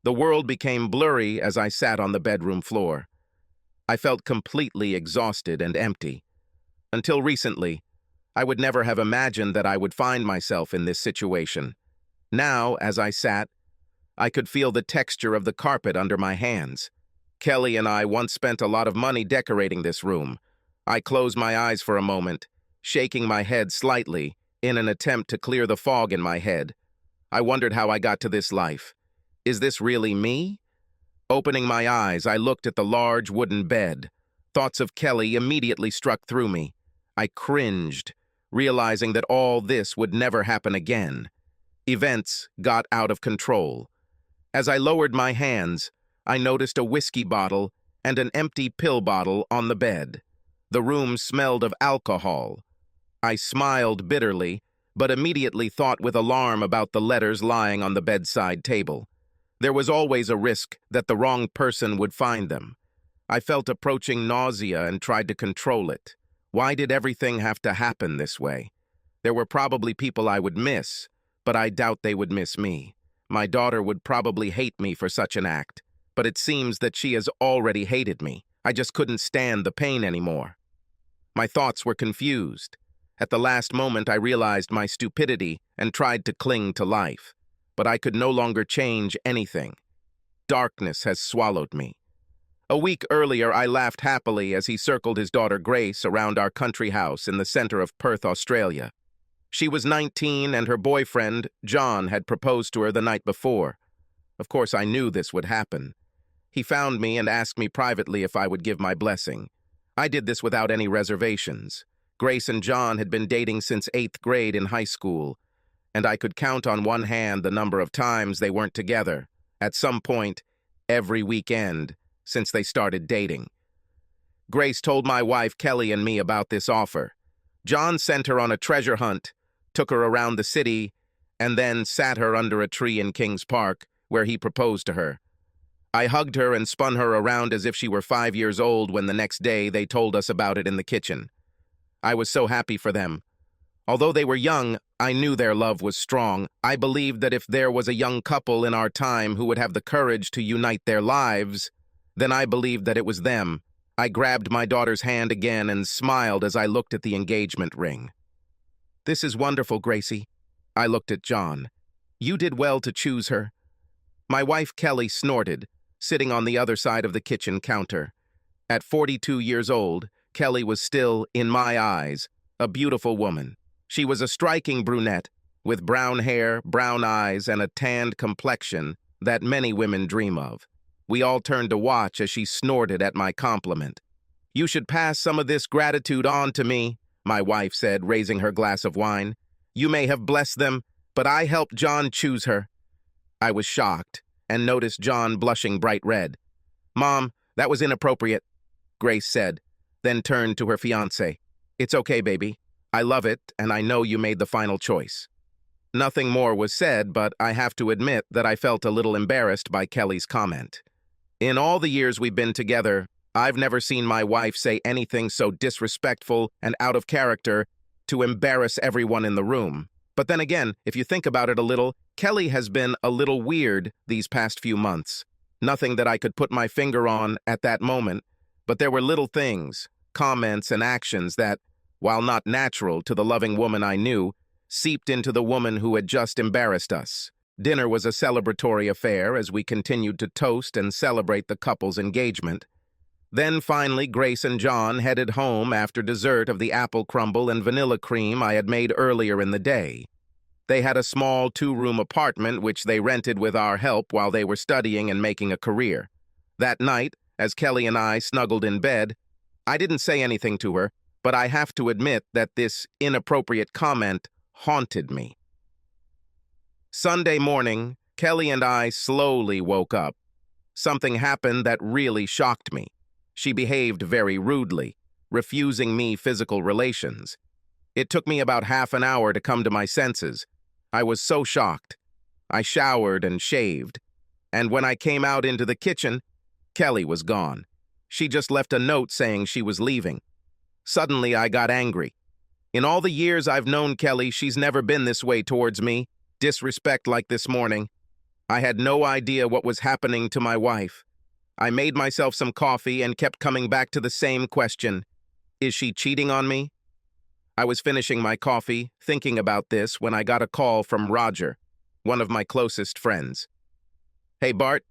The world became blurry as I sat on the bedroom floor. I felt completely exhausted and empty. Until recently, I would never have imagined that I would find myself in this situation. Now, as I sat, I could feel the texture of the carpet under my hands. Kelly and I once spent a lot of money decorating this room. I closed my eyes for a moment, shaking my head slightly in an attempt to clear the fog in my head. I wondered how I got to this life. Is this really me? Opening my eyes, I looked at the large wooden bed. Thoughts of Kelly immediately struck through me. I cringed, realizing that all this would never happen again. Events got out of control. As I lowered my hands, I noticed a whiskey bottle and an empty pill bottle on the bed. The room smelled of alcohol. I smiled bitterly, but immediately thought with alarm about the letters lying on the bedside table. There was always a risk that the wrong person would find them. I felt approaching nausea and tried to control it. Why did everything have to happen this way? There were probably people I would miss, but I doubt they would miss me. My daughter would probably hate me for such an act, but it seems that she has already hated me. I just couldn't stand the pain anymore. My thoughts were confused. At the last moment, I realized my stupidity and tried to cling to life, but I could no longer change anything. Darkness has swallowed me. A week earlier, I laughed happily as he circled his daughter Grace around our country house in the center of Perth, Australia. She was 19 and her boyfriend, John, had proposed to her the night before. Of course, I knew this would happen. He found me and asked me privately if I would give my blessing. I did this without any reservations. Grace and John had been dating since 8th grade in high school, and I could count on one hand the number of times they weren't together, at some point, every weekend, since they started dating. Grace told my wife Kelly and me about this offer. John sent her on a treasure hunt, took her around the city, and then sat her under a tree in Kings Park, where he proposed to her. I hugged her and spun her around as if she were 5 years old when the next day they told us about it in the kitchen. I was so happy for them. Although they were young, I knew their love was strong. I believed that if there was a young couple in our time who would have the courage to unite their lives, then I believed that it was them. I grabbed my daughter's hand again and smiled as I looked at the engagement ring. "This is wonderful, Gracie." I looked at John. "You did well to choose her." My wife Kelly snorted, sitting on the other side of the kitchen counter. At 42 years old, Kelly was still, in my eyes, a beautiful woman. She was a striking brunette, with brown hair, brown eyes, and a tanned complexion that many women dream of. We all turned to watch as she snorted at my compliment. "You should pass some of this gratitude on to me," my wife said, raising her glass of wine. "You may have blessed them, but I helped John choose her." I was shocked and noticed John blushing bright red. "Mom, that was inappropriate," Grace said, then turned to her fiancé. "It's okay, baby. I love it, and I know you made the final choice." Nothing more was said, but I have to admit that I felt a little embarrassed by Kelly's comment. In all the years we've been together, I've never seen my wife say anything so disrespectful and out of character to embarrass everyone in the room. But then again, if you think about it a little, Kelly has been a little weird these past few months. Nothing that I could put my finger on at that moment, but there were little things, comments and actions that, while not natural to the loving woman I knew, seeped into the woman who had just embarrassed us. Dinner was a celebratory affair as we continued to toast and celebrate the couple's engagement. Then finally, Grace and John headed home after dessert of the apple crumble and vanilla cream I had made earlier in the day. They had a small 2-room apartment which they rented with our help while they were studying and making a career. That night, as Kelly and I snuggled in bed, I didn't say anything to her, but I have to admit that this inappropriate comment haunted me. Sunday morning, Kelly and I slowly woke up. Something happened that really shocked me. She behaved very rudely, refusing me physical relations. It took me about half an hour to come to my senses. I was so shocked. I showered and shaved, and when I came out into the kitchen, Kelly was gone. She just left a note saying she was leaving. Suddenly, I got angry. In all the years I've known Kelly, she's never been this way towards me, disrespect like this morning. I had no idea what was happening to my wife. I made myself some coffee and kept coming back to the same question. Is she cheating on me? I was finishing my coffee, thinking about this, when I got a call from Roger, one of my closest friends. "Hey, Bart,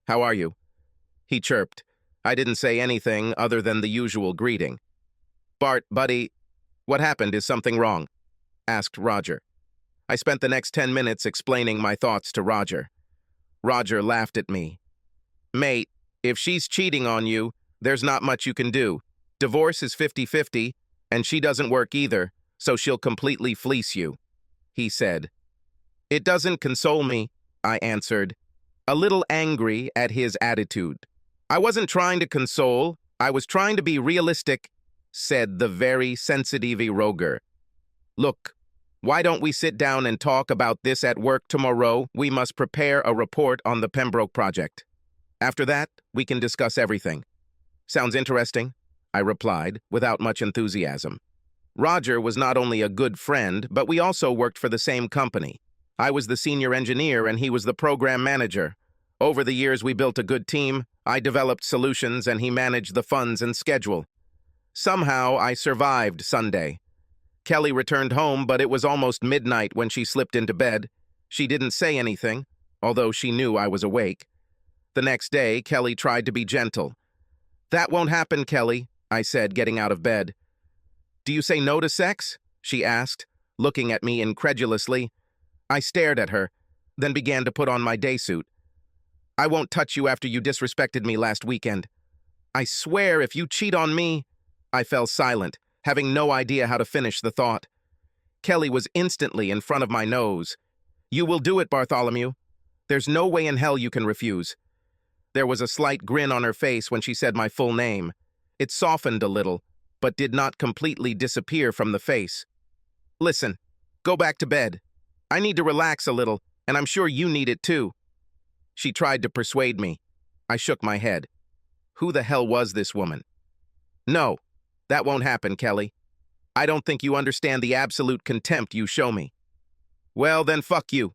how are you?" He chirped. I didn't say anything other than the usual greeting. "Bart, buddy, what happened? Is something wrong?" asked Roger. I spent the next 10 minutes explaining my thoughts to Roger. Roger laughed at me. "Mate, if she's cheating on you, there's not much you can do. Divorce is 50-50, and she doesn't work either, so she'll completely fleece you," he said. "It doesn't console me," I answered, a little angry at his attitude. "I wasn't trying to console, I was trying to be realistic," said the very sensitive Roger. "Look, why don't we sit down and talk about this at work tomorrow? We must prepare a report on the Pembroke project. After that, we can discuss everything." "Sounds interesting," I replied, without much enthusiasm. Roger was not only a good friend, but we also worked for the same company. I was the senior engineer and he was the program manager. Over the years, we built a good team. I developed solutions and he managed the funds and schedule. Somehow, I survived Sunday. Kelly returned home, but it was almost midnight when she slipped into bed. She didn't say anything, although she knew I was awake. The next day, Kelly tried to be gentle. "That won't happen, Kelly," I said, getting out of bed. "Do you say no to sex?" she asked, looking at me incredulously. I stared at her, then began to put on my day suit. "I won't touch you after you disrespected me last weekend. I swear if you cheat on me—" I fell silent, having no idea how to finish the thought. Kelly was instantly in front of my nose. "You will do it, Bartholomew. There's no way in hell you can refuse." There was a slight grin on her face when she said my full name. It softened a little, but did not completely disappear from the face. "Listen, go back to bed. I need to relax a little, and I'm sure you need it too." She tried to persuade me. I shook my head. Who the hell was this woman? "No, that won't happen, Kelly. I don't think you understand the absolute contempt you show me." "Well, then fuck you,"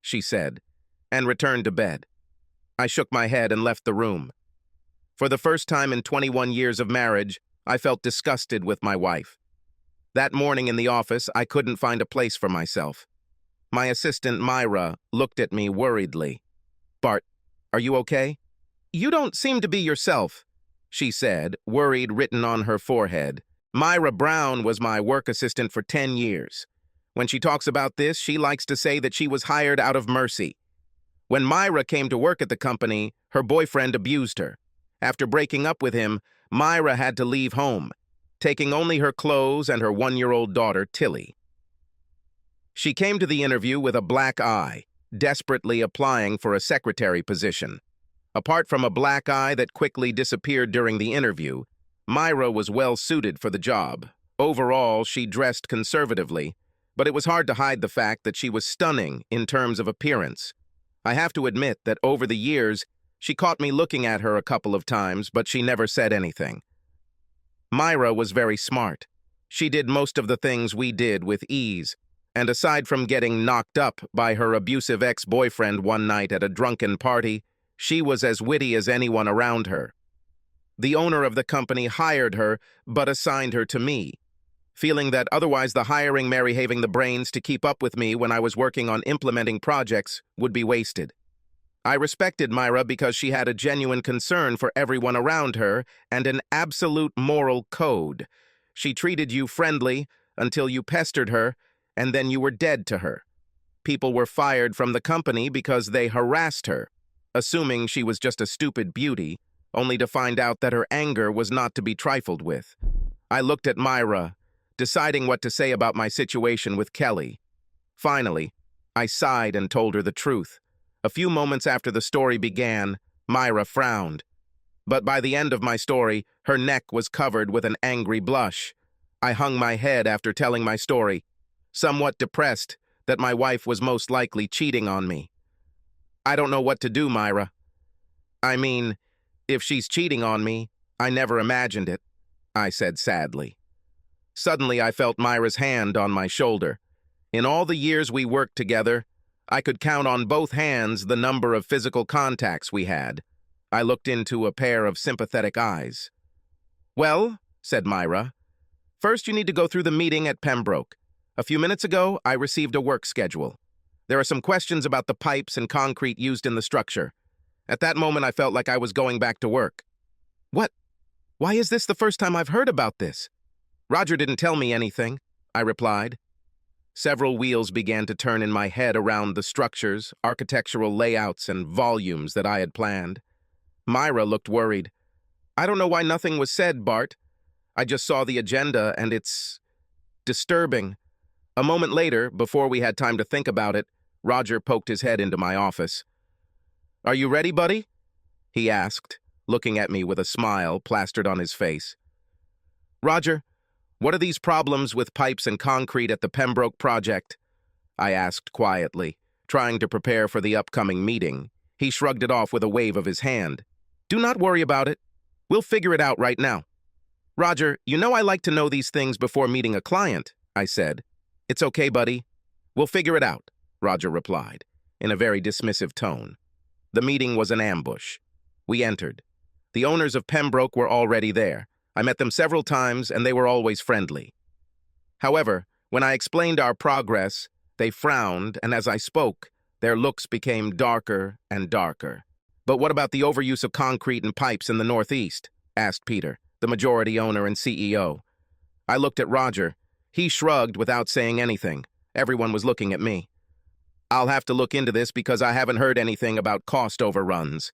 she said, and returned to bed. I shook my head and left the room. For the first time in 21 years of marriage, I felt disgusted with my wife. That morning in the office, I couldn't find a place for myself. My assistant, Myra, looked at me worriedly. "Bart, are you okay?" "You don't seem to be yourself," she said, worried written on her forehead. Myra Brown was my work assistant for 10 years. When she talks about this, she likes to say that she was hired out of mercy. When Myra came to work at the company, her boyfriend abused her. After breaking up with him, Myra had to leave home, taking only her clothes and her 1-year-old daughter, Tilly. She came to the interview with a black eye, desperately applying for a secretary position. Apart from a black eye that quickly disappeared during the interview, Myra was well suited for the job. Overall, she dressed conservatively, but it was hard to hide the fact that she was stunning in terms of appearance. I have to admit that over the years, she caught me looking at her a couple of times, but she never said anything. Myra was very smart. She did most of the things we did with ease, and aside from getting knocked up by her abusive ex-boyfriend one night at a drunken party, she was as witty as anyone around her. The owner of the company hired her, but assigned her to me, feeling that otherwise the hiring Mary having the brains to keep up with me when I was working on implementing projects would be wasted. I respected Myra because she had a genuine concern for everyone around her and an absolute moral code. She treated you friendly until you pestered her, and then you were dead to her. People were fired from the company because they harassed her, assuming she was just a stupid beauty, only to find out that her anger was not to be trifled with. I looked at Myra, deciding what to say about my situation with Kelly. Finally, I sighed and told her the truth. A few moments after the story began, Myra frowned. But by the end of my story, her neck was covered with an angry blush. I hung my head after telling my story, somewhat depressed that my wife was most likely cheating on me. "I don't know what to do, Myra. I mean, if she's cheating on me, I never imagined it," I said sadly. Suddenly, I felt Myra's hand on my shoulder. In all the years we worked together, I could count on both hands the number of physical contacts we had. I looked into a pair of sympathetic eyes. "Well," said Myra, "first you need to go through the meeting at Pembroke. A few minutes ago, I received a work schedule. There are some questions about the pipes and concrete used in the structure. At that moment, I felt like I was going back to work." "What? Why is this the first time I've heard about this?" "Roger didn't tell me anything," I replied. Several wheels began to turn in my head around the structures, architectural layouts, and volumes that I had planned. Myra looked worried. "I don't know why nothing was said, Bart. I just saw the agenda, and it's disturbing." A moment later, before we had time to think about it, Roger poked his head into my office. "Are you ready, buddy?" he asked, looking at me with a smile plastered on his face. "Roger, what are these problems with pipes and concrete at the Pembroke project?" I asked quietly, trying to prepare for the upcoming meeting. He shrugged it off with a wave of his hand. "Do not worry about it. We'll figure it out right now." "Roger, you know I like to know these things before meeting a client," I said. "It's okay, buddy. We'll figure it out," Roger replied, in a very dismissive tone. The meeting was an ambush. We entered. The owners of Pembroke were already there. I met them several times, and they were always friendly. However, when I explained our progress, they frowned, and as I spoke, their looks became darker and darker. "But what about the overuse of concrete and pipes in the Northeast?" asked Peter, the majority owner and CEO. I looked at Roger. He shrugged without saying anything. Everyone was looking at me. "I'll have to look into this because I haven't heard anything about cost overruns.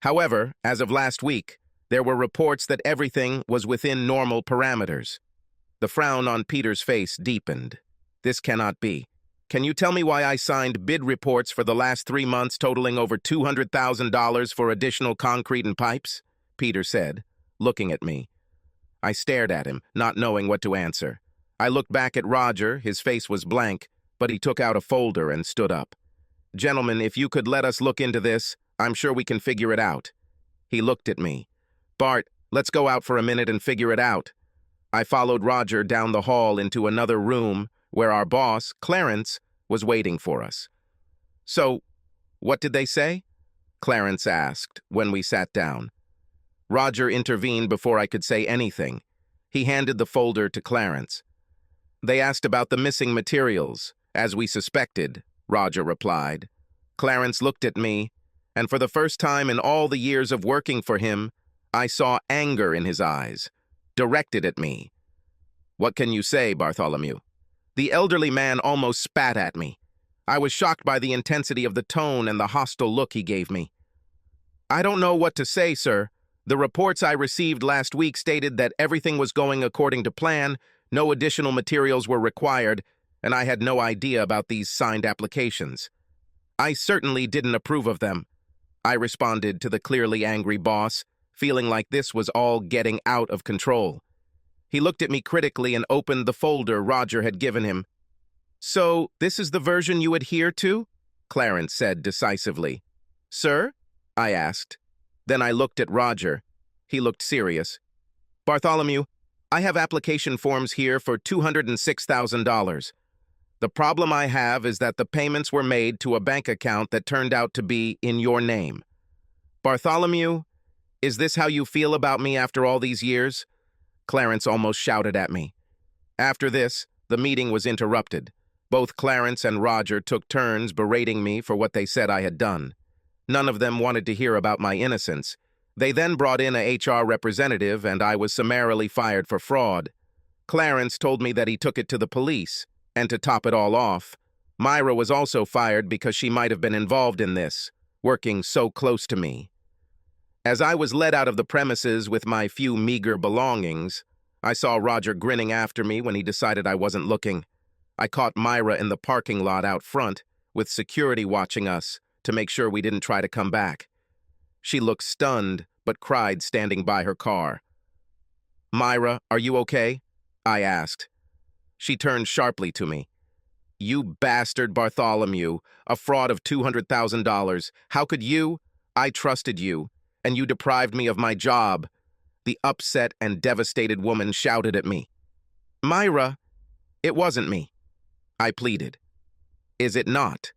However, as of last week, there were reports that everything was within normal parameters." The frown on Peter's face deepened. "This cannot be. Can you tell me why I signed bid reports for the last 3 months totaling over $200,000 for additional concrete and pipes?" Peter said, looking at me. I stared at him, not knowing what to answer. I looked back at Roger. His face was blank, but he took out a folder and stood up. "Gentlemen, if you could let us look into this, I'm sure we can figure it out." He looked at me. "Bart, let's go out for a minute and figure it out." I followed Roger down the hall into another room where our boss, Clarence, was waiting for us. "So, what did they say?" Clarence asked when we sat down. Roger intervened before I could say anything. He handed the folder to Clarence. "They asked about the missing materials, as we suspected," Roger replied. Clarence looked at me, and for the first time in all the years of working for him, I saw anger in his eyes, directed at me. "What can you say, Bartholomew?" The elderly man almost spat at me. I was shocked by the intensity of the tone and the hostile look he gave me. "I don't know what to say, sir. The reports I received last week stated that everything was going according to plan, no additional materials were required, and I had no idea about these signed applications. I certainly didn't approve of them," I responded to the clearly angry boss, feeling like this was all getting out of control. He looked at me critically and opened the folder Roger had given him. "So, this is the version you adhere to?" Clarence said decisively. "Sir?" I asked. Then I looked at Roger. He looked serious. "Bartholomew, I have application forms here for $206,000. The problem I have is that the payments were made to a bank account that turned out to be in your name. Bartholomew, is this how you feel about me after all these years?" Clarence almost shouted at me. After this, the meeting was interrupted. Both Clarence and Roger took turns berating me for what they said I had done. None of them wanted to hear about my innocence. They then brought in a HR representative, and I was summarily fired for fraud. Clarence told me that he took it to the police, and to top it all off, Myra was also fired because she might have been involved in this, working so close to me. As I was led out of the premises with my few meager belongings, I saw Roger grinning after me when he decided I wasn't looking. I caught Myra in the parking lot out front, with security watching us, to make sure we didn't try to come back. She looked stunned, but cried standing by her car. "Myra, are you okay?" I asked. She turned sharply to me. "You bastard Bartholomew, a fraud of $200,000. How could you? I trusted you, and you deprived me of my job." The upset and devastated woman shouted at me. "Myra, it wasn't me," I pleaded. "Is it not?"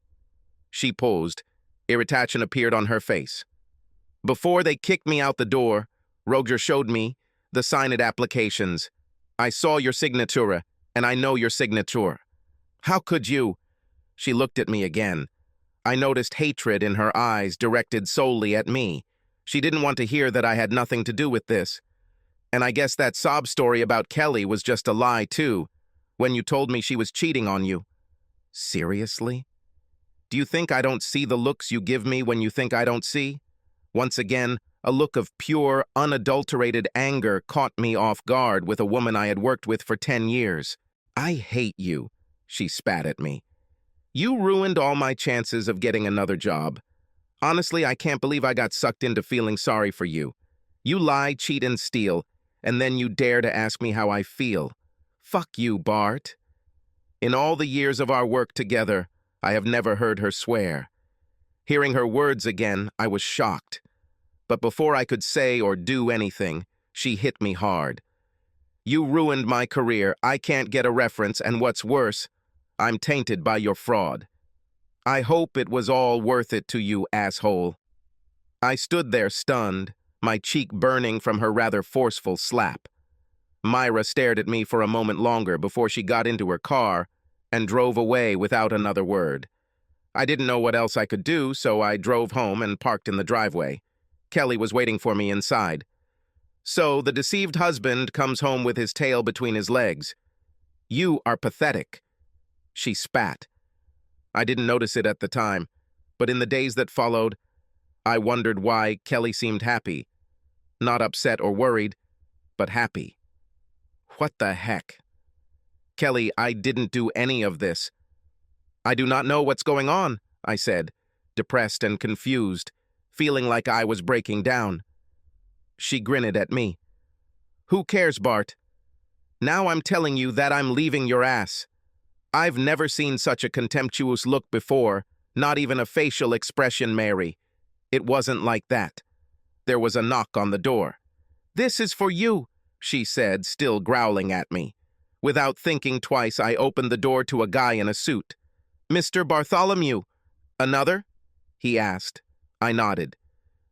She paused. Irritation appeared on her face. Before they kicked me out the door, Roger showed me the signed applications. I saw your signature, and I know your signature. How could you? She looked at me again. I noticed hatred in her eyes directed solely at me. She didn't want to hear that I had nothing to do with this. And I guess that sob story about Kelly was just a lie, too, when you told me she was cheating on you. Seriously? Do you think I don't see the looks you give me when you think I don't see? Once again, a look of pure, unadulterated anger caught me off guard with a woman I had worked with for 10 years. I hate you, she spat at me. You ruined all my chances of getting another job. Honestly, I can't believe I got sucked into feeling sorry for you. You lie, cheat, and steal, and then you dare to ask me how I feel. Fuck you, Bart. In all the years of our work together, I have never heard her swear. Hearing her words again, I was shocked. But before I could say or do anything, she hit me hard. You ruined my career, I can't get a reference, and what's worse, I'm tainted by your fraud. I hope it was all worth it to you, asshole. I stood there stunned, my cheek burning from her rather forceful slap. Myra stared at me for a moment longer before she got into her car and drove away without another word. I didn't know what else I could do, so I drove home and parked in the driveway. Kelly was waiting for me inside. So the deceived husband comes home with his tail between his legs. You are pathetic. She spat. I didn't notice it at the time, but in the days that followed, I wondered why Kelly seemed happy. Not upset or worried, but happy. What the heck? Kelly, I didn't do any of this. I do not know what's going on, I said, depressed and confused, feeling like I was breaking down. She grinned at me. Who cares, Bart? Now I'm telling you that I'm leaving your ass. I've never seen such a contemptuous look before, not even a facial expression, Mary. It wasn't like that. There was a knock on the door. This is for you, she said, still growling at me. Without thinking twice, I opened the door to a guy in a suit. Mr. Bartholomew. Another? He asked. I nodded.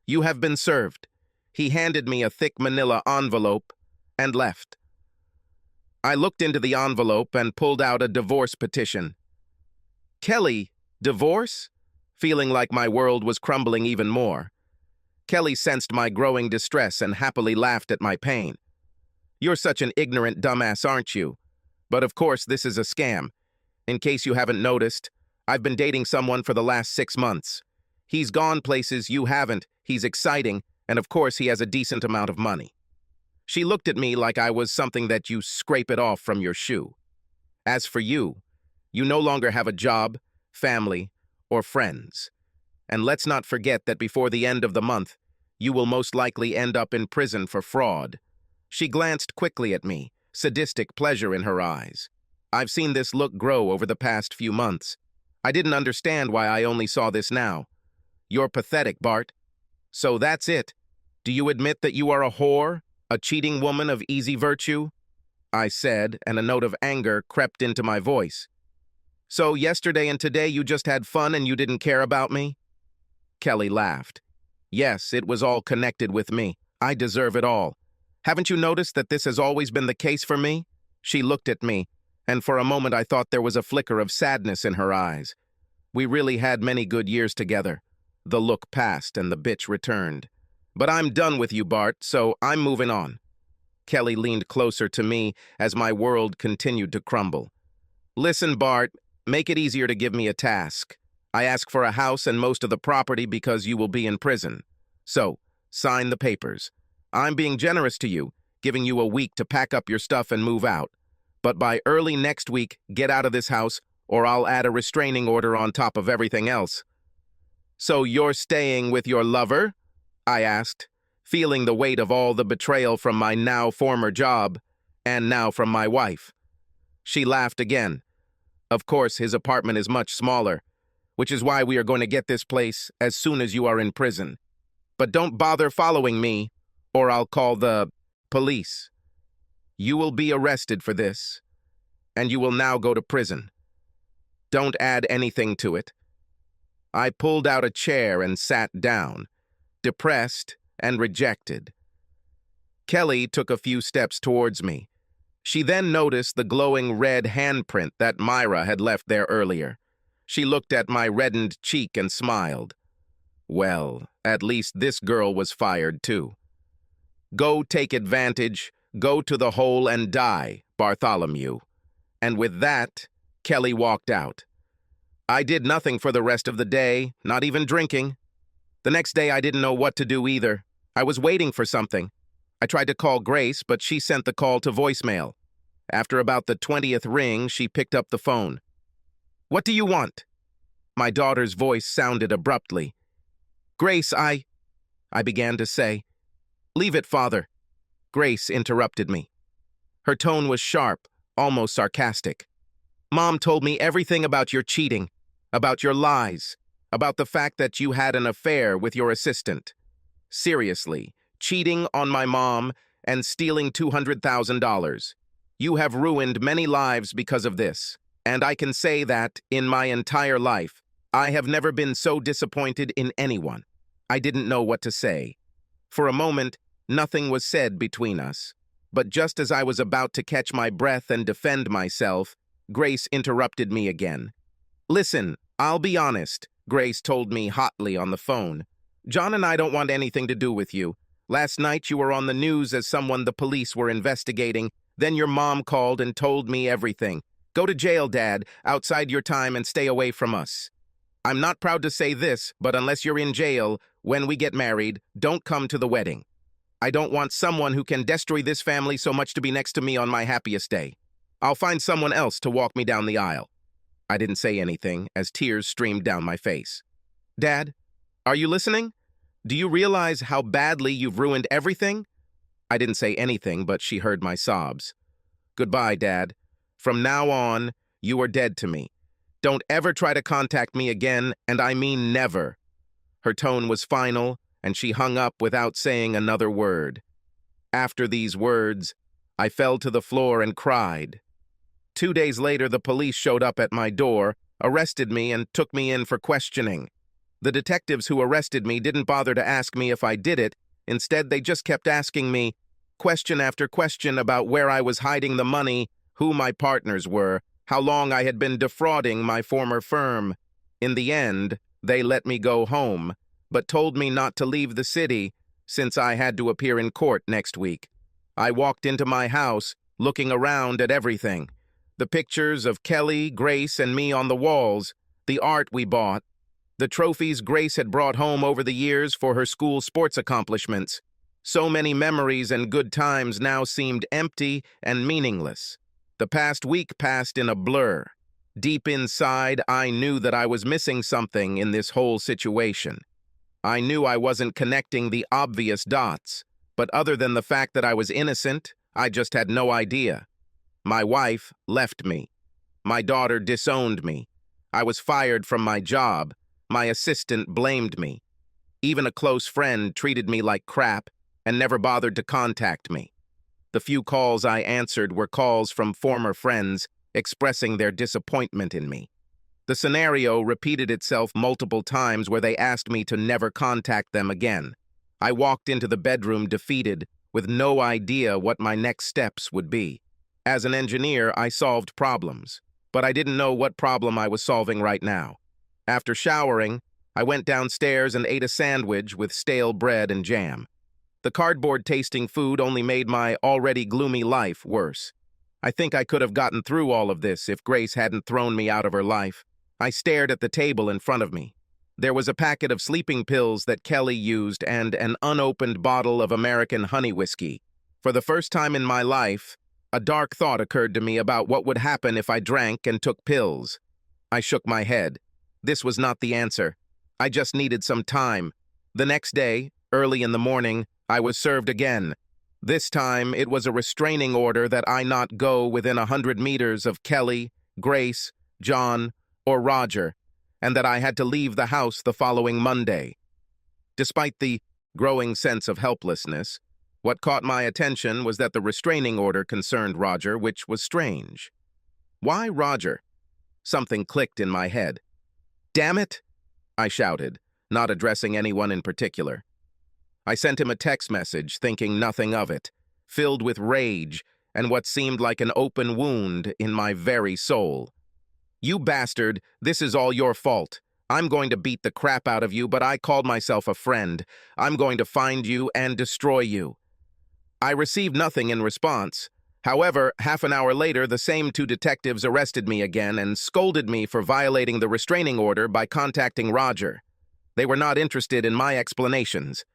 You have been served. He handed me a thick manila envelope and left. I looked into the envelope and pulled out a divorce petition. Kelly, divorce? Feeling like my world was crumbling even more. Kelly sensed my growing distress and happily laughed at my pain. You're such an ignorant dumbass, aren't you? But of course, this is a scam. In case you haven't noticed, I've been dating someone for the last 6 months. He's gone places you haven't, he's exciting, and of course he has a decent amount of money. She looked at me like I was something that you scrape it off from your shoe. As for you, you no longer have a job, family, or friends. And let's not forget that before the end of the month, you will most likely end up in prison for fraud. She glanced quickly at me, sadistic pleasure in her eyes. I've seen this look grow over the past few months. I didn't understand why I only saw this now. You're pathetic, Bart. So that's it. Do you admit that you are a whore, a cheating woman of easy virtue? I said, and a note of anger crept into my voice. So yesterday and today you just had fun and you didn't care about me? Kelly laughed. Yes, it was all connected with me. I deserve it all. Haven't you noticed that this has always been the case for me? She looked at me, and for a moment I thought there was a flicker of sadness in her eyes. We really had many good years together. The look passed and the bitch returned. But I'm done with you, Bart, so I'm moving on. Kelly leaned closer to me as my world continued to crumble. Listen, Bart, make it easier to give me a task. I ask for a house and most of the property because you will be in prison. So, sign the papers. I'm being generous to you, giving you a week to pack up your stuff and move out. But by early next week, get out of this house, or I'll add a restraining order on top of everything else. So you're staying with your lover? I asked, feeling the weight of all the betrayal from my now former job, and now from my wife. She laughed again. Of course, his apartment is much smaller, which is why we are going to get this place as soon as you are in prison. But don't bother following me, or I'll call the police. You will be arrested for this, and you will now go to prison. Don't add anything to it. I pulled out a chair and sat down, depressed and rejected. Kelly took a few steps towards me. She then noticed the glowing red handprint that Myra had left there earlier. She looked at my reddened cheek and smiled. Well, at least this girl was fired too. Go take advantage, go to the hole and die, Bartholomew. And with that, Kelly walked out. I did nothing for the rest of the day, not even drinking. The next day I didn't know what to do either. I was waiting for something. I tried to call Grace, but she sent the call to voicemail. After about the 20th ring, she picked up the phone. "What do you want?" My daughter's voice sounded abruptly. "Grace, I began to say. "Leave it, Father." Grace interrupted me. Her tone was sharp, almost sarcastic. "Mom told me everything about your cheating, about your lies, about the fact that you had an affair with your assistant. Seriously, cheating on my mom and stealing $200,000. You have ruined many lives because of this, and I can say that, in my entire life, I have never been so disappointed in anyone." I didn't know what to say. For a moment, nothing was said between us. But just as I was about to catch my breath and defend myself, Grace interrupted me again. "Listen, I'll be honest," Grace told me hotly on the phone. "John and I don't want anything to do with you. Last night you were on the news as someone the police were investigating. Then your mom called and told me everything. Go to jail, Dad, outside your time, and stay away from us. I'm not proud to say this, but unless you're in jail, when we get married, don't come to the wedding. I don't want someone who can destroy this family so much to be next to me on my happiest day. I'll find someone else to walk me down the aisle." I didn't say anything as tears streamed down my face. "Dad, are you listening? Do you realize how badly you've ruined everything?" I didn't say anything, but she heard my sobs. "Goodbye, Dad. From now on, you are dead to me. Don't ever try to contact me again, and I mean never." Her tone was final, and she hung up without saying another word. After these words, I fell to the floor and cried. 2 days later, the police showed up at my door, arrested me, and took me in for questioning. The detectives who arrested me didn't bother to ask me if I did it. Instead, they just kept asking me question after question about where I was hiding the money, who my partners were, how long I had been defrauding my former firm. In the end, they let me go home, but told me not to leave the city since I had to appear in court next week. I walked into my house, looking around at everything. The pictures of Kelly, Grace, and me on the walls, the art we bought, the trophies Grace had brought home over the years for her school sports accomplishments. So many memories and good times now seemed empty and meaningless. The past week passed in a blur. Deep inside, I knew that I was missing something in this whole situation. I knew I wasn't connecting the obvious dots, but other than the fact that I was innocent, I just had no idea. My wife left me. My daughter disowned me. I was fired from my job. My assistant blamed me. Even a close friend treated me like crap and never bothered to contact me. The few calls I answered were calls from former friends expressing their disappointment in me. The scenario repeated itself multiple times where they asked me to never contact them again. I walked into the bedroom defeated, with no idea what my next steps would be. As an engineer, I solved problems, but I didn't know what problem I was solving right now. After showering, I went downstairs and ate a sandwich with stale bread and jam. The cardboard-tasting food only made my already gloomy life worse. I think I could have gotten through all of this if Grace hadn't thrown me out of her life. I stared at the table in front of me. There was a packet of sleeping pills that Kelly used and an unopened bottle of American honey whiskey. For the first time in my life, a dark thought occurred to me about what would happen if I drank and took pills. I shook my head. This was not the answer. I just needed some time. The next day, early in the morning, I was served again. This time, it was a restraining order that I not go within 100 meters of Kelly, Grace, John, or Roger, and that I had to leave the house the following Monday. Despite the growing sense of helplessness, what caught my attention was that the restraining order concerned Roger, which was strange. Why Roger? Something clicked in my head. Damn it! I shouted, not addressing anyone in particular. I sent him a text message, thinking nothing of it, filled with rage and what seemed like an open wound in my very soul. "You bastard, this is all your fault. I'm going to beat the crap out of you, but I called myself a friend. I'm going to find you and destroy you." I received nothing in response. However, half an hour later, the same two detectives arrested me again and scolded me for violating the restraining order by contacting Roger. They were not interested in my explanations.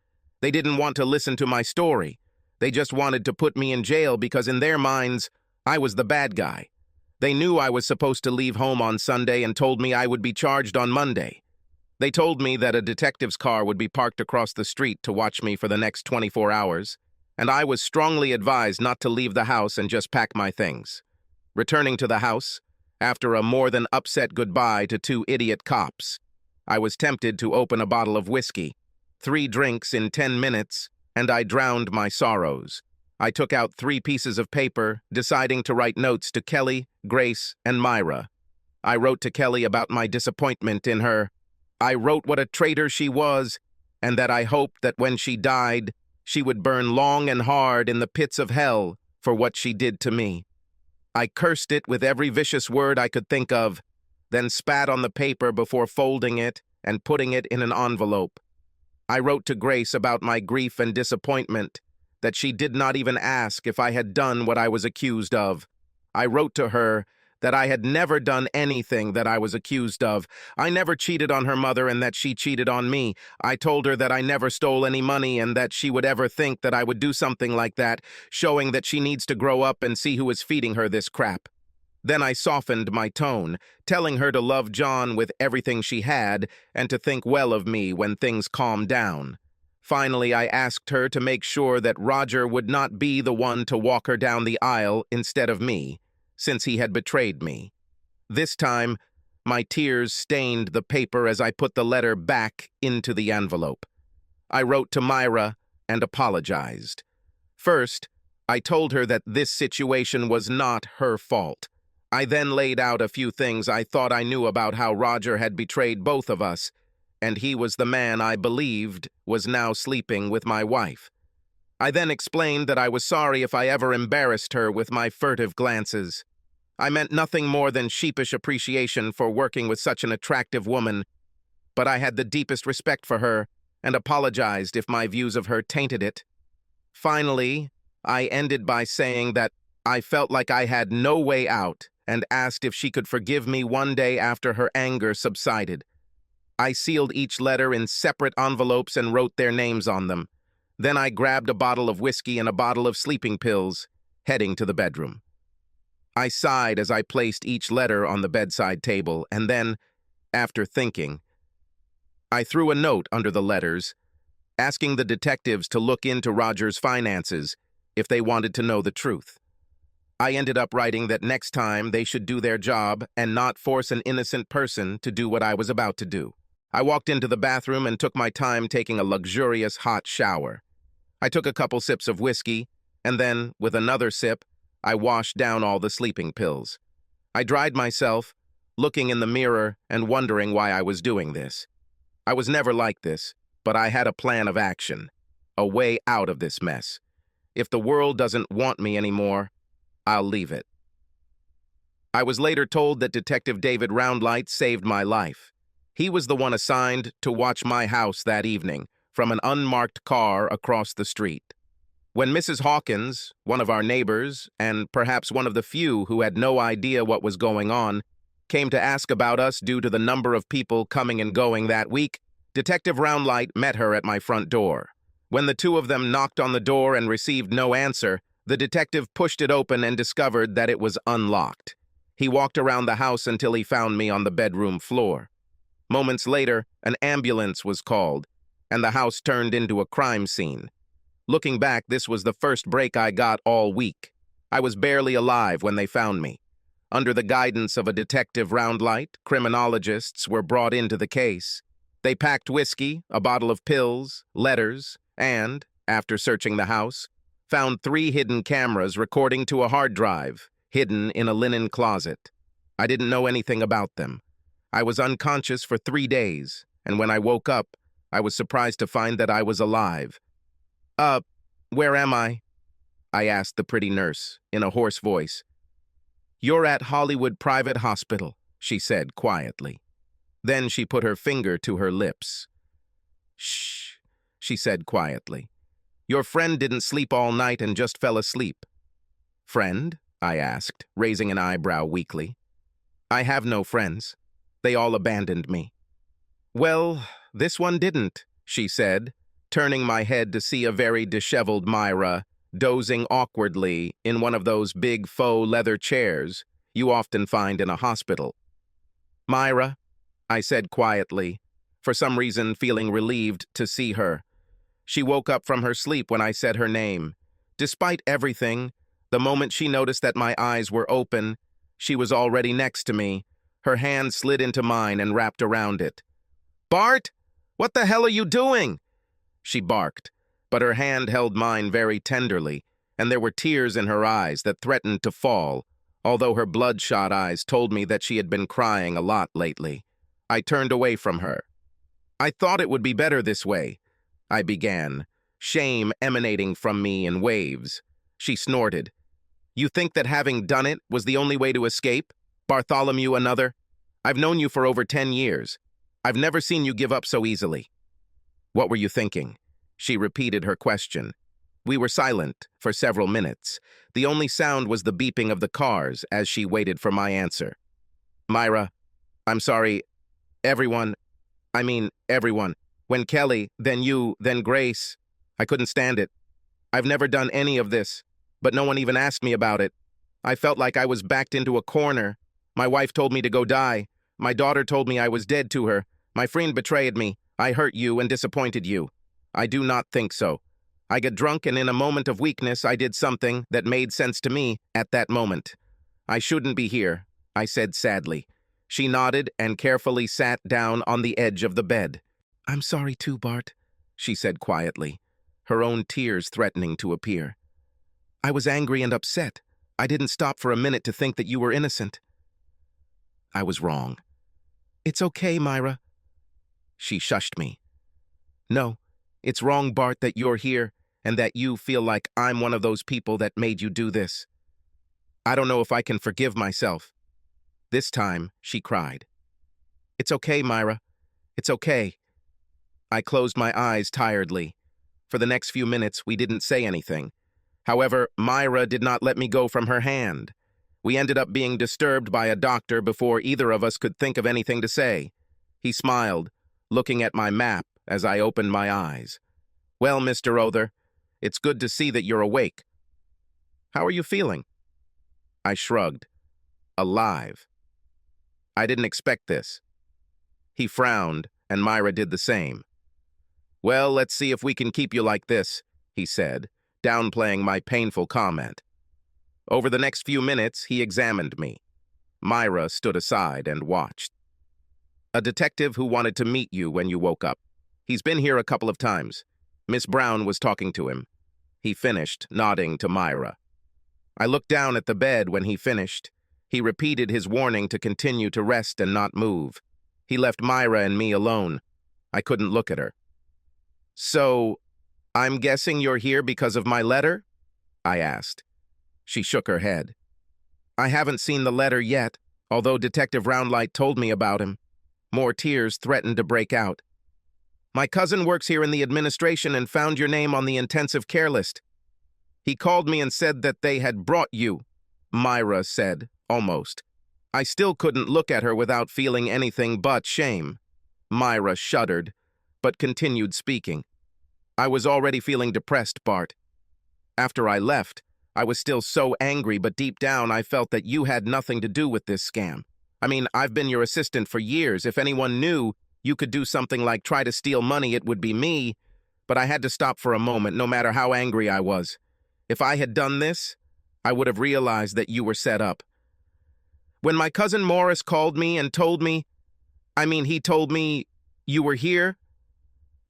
They didn't want to listen to my story. They just wanted to put me in jail because in their minds, I was the bad guy. They knew I was supposed to leave home on Sunday and told me I would be charged on Monday. They told me that a detective's car would be parked across the street to watch me for the next 24 hours, and I was strongly advised not to leave the house and just pack my things. Returning to the house, after a more than upset goodbye to two idiot cops, I was tempted to open a bottle of whiskey. 3 drinks in 10 minutes, and I drowned my sorrows. I took out 3 pieces of paper, deciding to write notes to Kelly, Grace, and Myra. I wrote to Kelly about my disappointment in her. I wrote what a traitor she was, and that I hoped that when she died, she would burn long and hard in the pits of hell for what she did to me. I cursed it with every vicious word I could think of, then spat on the paper before folding it and putting it in an envelope. I wrote to Grace about my grief and disappointment, that she did not even ask if I had done what I was accused of. I wrote to her that I had never done anything that I was accused of. I never cheated on her mother and that she cheated on me. I told her that I never stole any money and that she would ever think that I would do something like that, showing that she needs to grow up and see who is feeding her this crap. Then I softened my tone, telling her to love John with everything she had and to think well of me when things calmed down. Finally, I asked her to make sure that Roger would not be the one to walk her down the aisle instead of me, since he had betrayed me. This time, my tears stained the paper as I put the letter back into the envelope. I wrote to Myra and apologized. First, I told her that this situation was not her fault. I then laid out a few things I thought I knew about how Roger had betrayed both of us, and he was the man I believed was now sleeping with my wife. I then explained that I was sorry if I ever embarrassed her with my furtive glances. I meant nothing more than sheepish appreciation for working with such an attractive woman, but I had the deepest respect for her and apologized if my views of her tainted it. Finally, I ended by saying that I felt like I had no way out and asked if she could forgive me one day after her anger subsided. I sealed each letter in separate envelopes and wrote their names on them. Then I grabbed a bottle of whiskey and a bottle of sleeping pills, heading to the bedroom. I sighed as I placed each letter on the bedside table, and then, after thinking, I threw a note under the letters, asking the detectives to look into Roger's finances if they wanted to know the truth. I ended up writing that next time they should do their job and not force an innocent person to do what I was about to do. I walked into the bathroom and took my time taking a luxurious hot shower. I took a couple sips of whiskey, and then, with another sip, I washed down all the sleeping pills. I dried myself, looking in the mirror and wondering why I was doing this. I was never like this, but I had a plan of action, a way out of this mess. If the world doesn't want me anymore, I'll leave it. I was later told that Detective David Roundlight saved my life. He was the one assigned to watch my house that evening from an unmarked car across the street. When Mrs. Hawkins, one of our neighbors, and perhaps one of the few who had no idea what was going on, came to ask about us due to the number of people coming and going that week, Detective Roundlight met her at my front door. When the two of them knocked on the door and received no answer, the detective pushed it open and discovered that it was unlocked. He walked around the house until he found me on the bedroom floor. Moments later, an ambulance was called, and the house turned into a crime scene. Looking back, this was the first break I got all week. I was barely alive when they found me. Under the guidance of a Detective Roundlight, criminologists were brought into the case. They packed whiskey, a bottle of pills, letters, and, after searching the house, found 3 hidden cameras recording to a hard drive, hidden in a linen closet. I didn't know anything about them. I was unconscious for 3 days, and when I woke up, I was surprised to find that I was alive. Uh, where am I? I asked the pretty nurse, in a hoarse voice. You're at Hollywood Private Hospital, she said quietly. Then she put her finger to her lips. Shh, she said quietly. Your friend didn't sleep all night and just fell asleep. Friend? I asked, raising an eyebrow weakly. I have no friends. They all abandoned me. Well, this one didn't, she said, turning my head to see a very disheveled Myra, dozing awkwardly in one of those big faux leather chairs you often find in a hospital. Myra, I said quietly, for some reason feeling relieved to see her. She woke up from her sleep when I said her name. Despite everything, the moment she noticed that my eyes were open, she was already next to me. Her hand slid into mine and wrapped around it. Bart, what the hell are you doing? She barked, but her hand held mine very tenderly, and there were tears in her eyes that threatened to fall, although her bloodshot eyes told me that she had been crying a lot lately. I turned away from her. I thought it would be better this way, I began, shame emanating from me in waves. She snorted. You think that having done it was the only way to escape? Bartholomew another? I've known you for over 10 years. I've never seen you give up so easily. What were you thinking? She repeated her question. We were silent for several minutes. The only sound was the beeping of the cars as she waited for my answer. Myra, I'm sorry, everyone. When Kelly, then you, then Grace, I couldn't stand it. I've never done any of this, but no one even asked me about it. I felt like I was backed into a corner. My wife told me to go die. My daughter told me I was dead to her. My friend betrayed me. I hurt you and disappointed you. I do not think so. I got drunk and in a moment of weakness I did something that made sense to me at that moment. I shouldn't be here, I said sadly. She nodded and carefully sat down on the edge of the bed. I'm sorry too, Bart, she said quietly, her own tears threatening to appear. I was angry and upset. I didn't stop for a minute to think that you were innocent. I was wrong. It's okay, Myra. She shushed me. No, it's wrong, Bart, that you're here and that you feel like I'm one of those people that made you do this. I don't know if I can forgive myself. This time, she cried. It's okay, Myra. It's okay. I closed my eyes tiredly. For the next few minutes, we didn't say anything. However, Myra did not let me go from her hand. We ended up being disturbed by a doctor before either of us could think of anything to say. He smiled, looking at my map as I opened my eyes. Well, Mr. Other, it's good to see that you're awake. How are you feeling? I shrugged. Alive. I didn't expect this. He frowned, and Myra did the same. Well, let's see if we can keep you like this, he said, downplaying my painful comment. Over the next few minutes, he examined me. Myra stood aside and watched. A detective who wanted to meet you when you woke up. He's been here a couple of times. Miss Brown was talking to him. He finished, nodding to Myra. I looked down at the bed when he finished. He repeated his warning to continue to rest and not move. He left Myra and me alone. I couldn't look at her. So, I'm guessing you're here because of my letter? I asked. She shook her head. I haven't seen the letter yet, although Detective Roundlight told me about him. More tears threatened to break out. My cousin works here in the administration and found your name on the intensive care list. He called me and said that they had brought you, Myra said, almost. I still couldn't look at her without feeling anything but shame. Myra shuddered, but continued speaking. I was already feeling depressed, Bart. After I left, I was still so angry, but deep down I felt that you had nothing to do with this scam. I mean, I've been your assistant for years. If anyone knew you could do something like try to steal money, it would be me. But I had to stop for a moment, no matter how angry I was. If I had done this, I would have realized that you were set up. When my cousin Morris called me and told me, he told me you were here,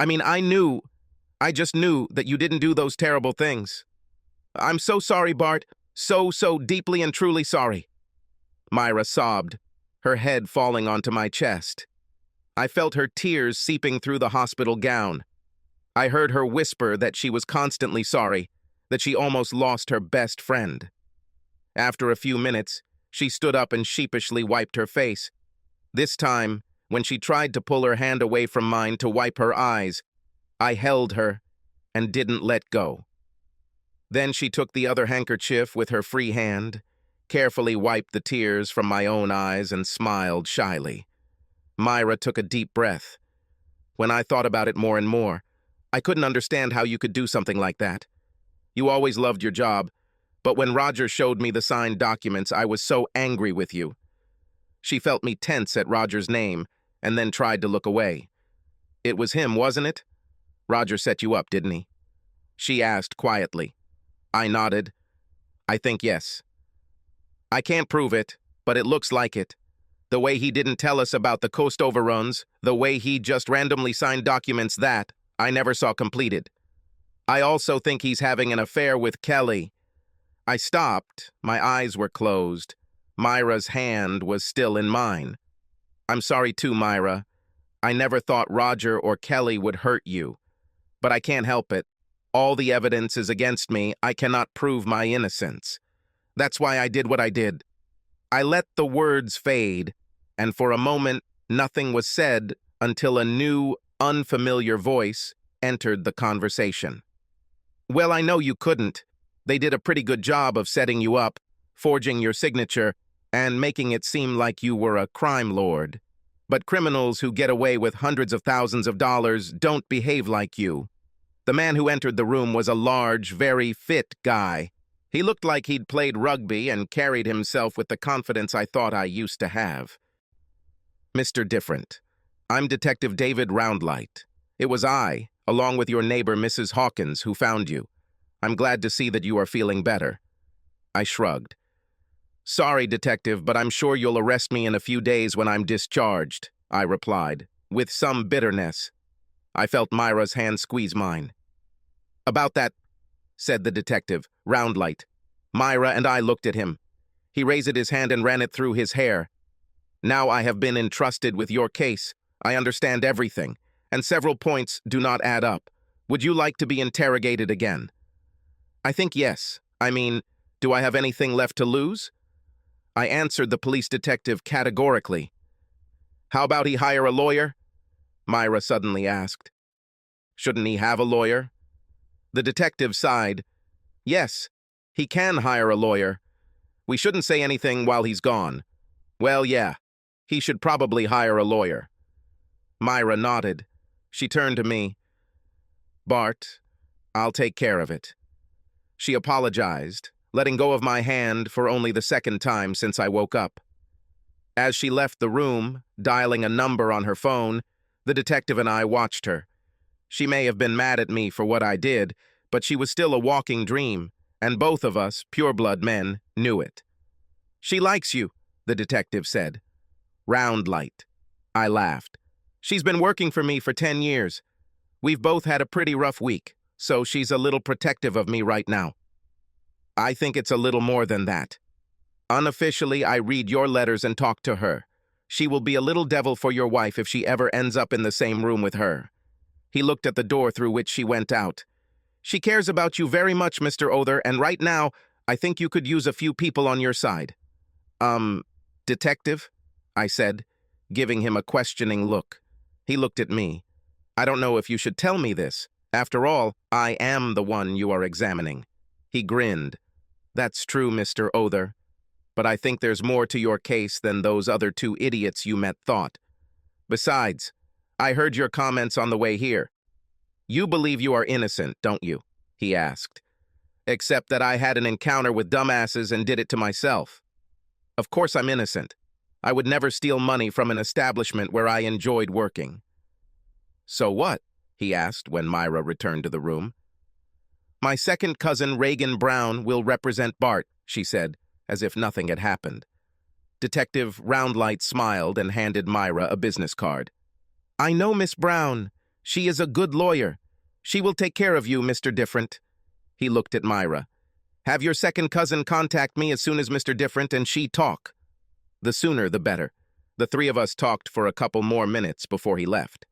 I just knew that you didn't do those terrible things. I'm so sorry, Bart. So deeply and truly sorry. Myra sobbed, her head falling onto my chest. I felt her tears seeping through the hospital gown. I heard her whisper that she was constantly sorry, that she almost lost her best friend. After a few minutes, she stood up and sheepishly wiped her face. This time, when she tried to pull her hand away from mine to wipe her eyes, I held her and didn't let go. Then she took the other handkerchief with her free hand, carefully wiped the tears from my own eyes, and smiled shyly. Myra took a deep breath. When I thought about it more and more, I couldn't understand how you could do something like that. You always loved your job, but when Roger showed me the signed documents, I was so angry with you. She felt me tense at Roger's name, and then tried to look away. It was him, wasn't it? Roger set you up, didn't he? She asked quietly. I nodded. I think yes. I can't prove it, but it looks like it. The way he didn't tell us about the coast overruns, the way he just randomly signed documents that I never saw completed. I also think he's having an affair with Kelly. I stopped. My eyes were closed. Myra's hand was still in mine. I'm sorry too, Myra. I never thought Roger or Kelly would hurt you. But I can't help it. All the evidence is against me. I cannot prove my innocence. That's why I did what I did. I let the words fade, and for a moment, nothing was said until a new, unfamiliar voice entered the conversation. Well, I know you couldn't. They did a pretty good job of setting you up, forging your signature, and making it seem like you were a crime lord. But criminals who get away with hundreds of thousands of dollars don't behave like you. The man who entered the room was a large, very fit guy. He looked like he'd played rugby and carried himself with the confidence I thought I used to have. Mr. Different, I'm Detective David Roundlight. It was I, along with your neighbor Mrs. Hawkins, who found you. I'm glad to see that you are feeling better. I shrugged. Sorry, Detective, but I'm sure you'll arrest me in a few days when I'm discharged, I replied, with some bitterness. I felt Myra's hand squeeze mine. About that, said the detective, Roundlight. Myra and I looked at him. He raised his hand and ran it through his hair. Now I have been entrusted with your case. I understand everything, and several points do not add up. Would you like to be interrogated again? I think yes. I mean, do I have anything left to lose? I answered the police detective categorically. How about he hire a lawyer? Myra suddenly asked. Shouldn't he have a lawyer? The detective sighed. Yes, he can hire a lawyer. We shouldn't say anything while he's gone. Well, yeah, he should probably hire a lawyer. Myra nodded. She turned to me. Bart, I'll take care of it. She apologized, letting go of my hand for only the second time since I woke up. As she left the room, dialing a number on her phone, the detective and I watched her. She may have been mad at me for what I did, but she was still a walking dream, and both of us, pureblood men, knew it. She likes you, the detective said. Roundlight. I laughed. She's been working for me for 10 years. We've both had a pretty rough week, so she's a little protective of me right now. I think it's a little more than that. Unofficially, I read your letters and talk to her. She will be a little devil for your wife if she ever ends up in the same room with her. He looked at the door through which she went out. She cares about you very much, Mr. Other, and right now, I think you could use a few people on your side. Detective? I said, giving him a questioning look. He looked at me. I don't know if you should tell me this. After all, I am the one you are examining. He grinned. That's true, Mr. Other. But I think there's more to your case than those other two idiots you met thought. Besides, I heard your comments on the way here. You believe you are innocent, don't you? He asked. Except that I had an encounter with dumbasses and did it to myself. Of course I'm innocent. I would never steal money from an establishment where I enjoyed working. So what? He asked when Myra returned to the room. My second cousin, Reagan Brown, will represent Bart, she said, as if nothing had happened. Detective Roundlight smiled and handed Myra a business card. I know Miss Brown. She is a good lawyer. She will take care of you, Mr. Different. He looked at Myra. Have your second cousin contact me as soon as Mr. Different and she talk. The sooner, the better. The three of us talked for a couple more minutes before he left.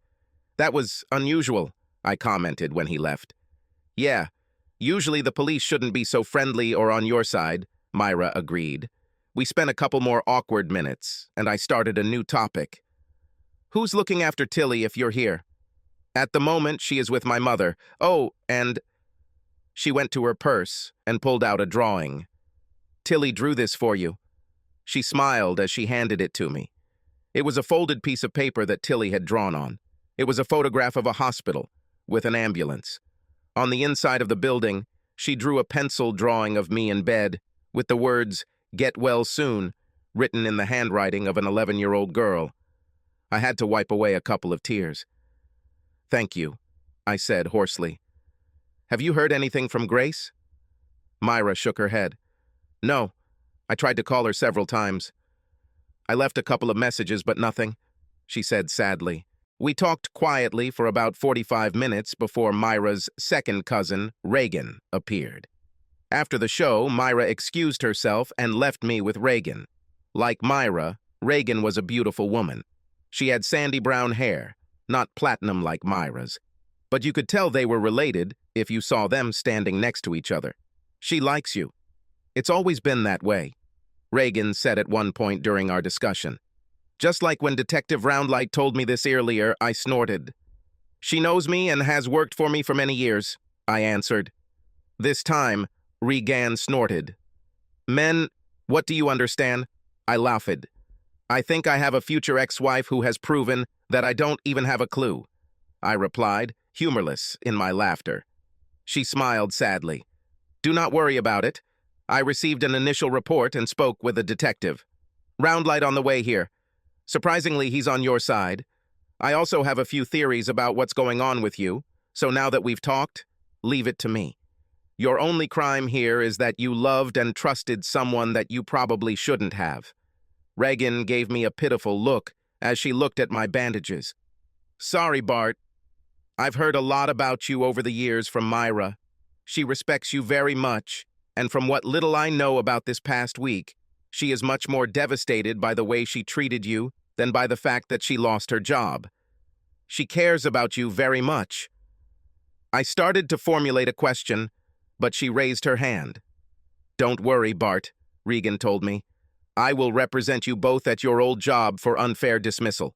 "That was unusual," I commented when he left. "Yeah, usually the police shouldn't be so friendly or on your side," Myra agreed. We spent a couple more awkward minutes, and I started a new topic. "Who's looking after Tilly if you're here?" "At the moment, she is with my mother. Oh, and—" She went to her purse and pulled out a drawing. "Tilly drew this for you." She smiled as she handed it to me. It was a folded piece of paper that Tilly had drawn on. It was a photograph of a hospital, with an ambulance. On the inside of the building, she drew a pencil drawing of me in bed, with the words, "Get well soon," written in the handwriting of an 11-year-old girl. I had to wipe away a couple of tears. "Thank you," I said hoarsely. "Have you heard anything from Grace?" Myra shook her head. "No. I tried to call her several times. I left a couple of messages, but nothing," she said sadly. We talked quietly for about 45 minutes before Myra's second cousin, Reagan, appeared. After the show, Myra excused herself and left me with Reagan. Like Myra, Reagan was a beautiful woman. She had sandy brown hair, not platinum like Myra's, but you could tell they were related if you saw them standing next to each other. "She likes you. It's always been that way," Reagan said at one point during our discussion. Just like when Detective Roundlight told me this earlier, I snorted. "She knows me and has worked for me for many years," I answered. This time, Regan snorted. "Men, what do you understand?" I laughed. "I think I have a future ex-wife who has proven that I don't even have a clue," I replied, humorless in my laughter. She smiled sadly. "Do not worry about it. I received an initial report and spoke with a detective. Roundlight on the way here. Surprisingly, he's on your side. I also have a few theories about what's going on with you, so now that we've talked, leave it to me. Your only crime here is that you loved and trusted someone that you probably shouldn't have." Reagan gave me a pitiful look as she looked at my bandages. "Sorry, Bart. I've heard a lot about you over the years from Myra. She respects you very much, and from what little I know about this past week, she is much more devastated by the way she treated you than by the fact that she lost her job. She cares about you very much." I started to formulate a question, but she raised her hand. "Don't worry, Bart," Regan told me. "I will represent you both at your old job for unfair dismissal.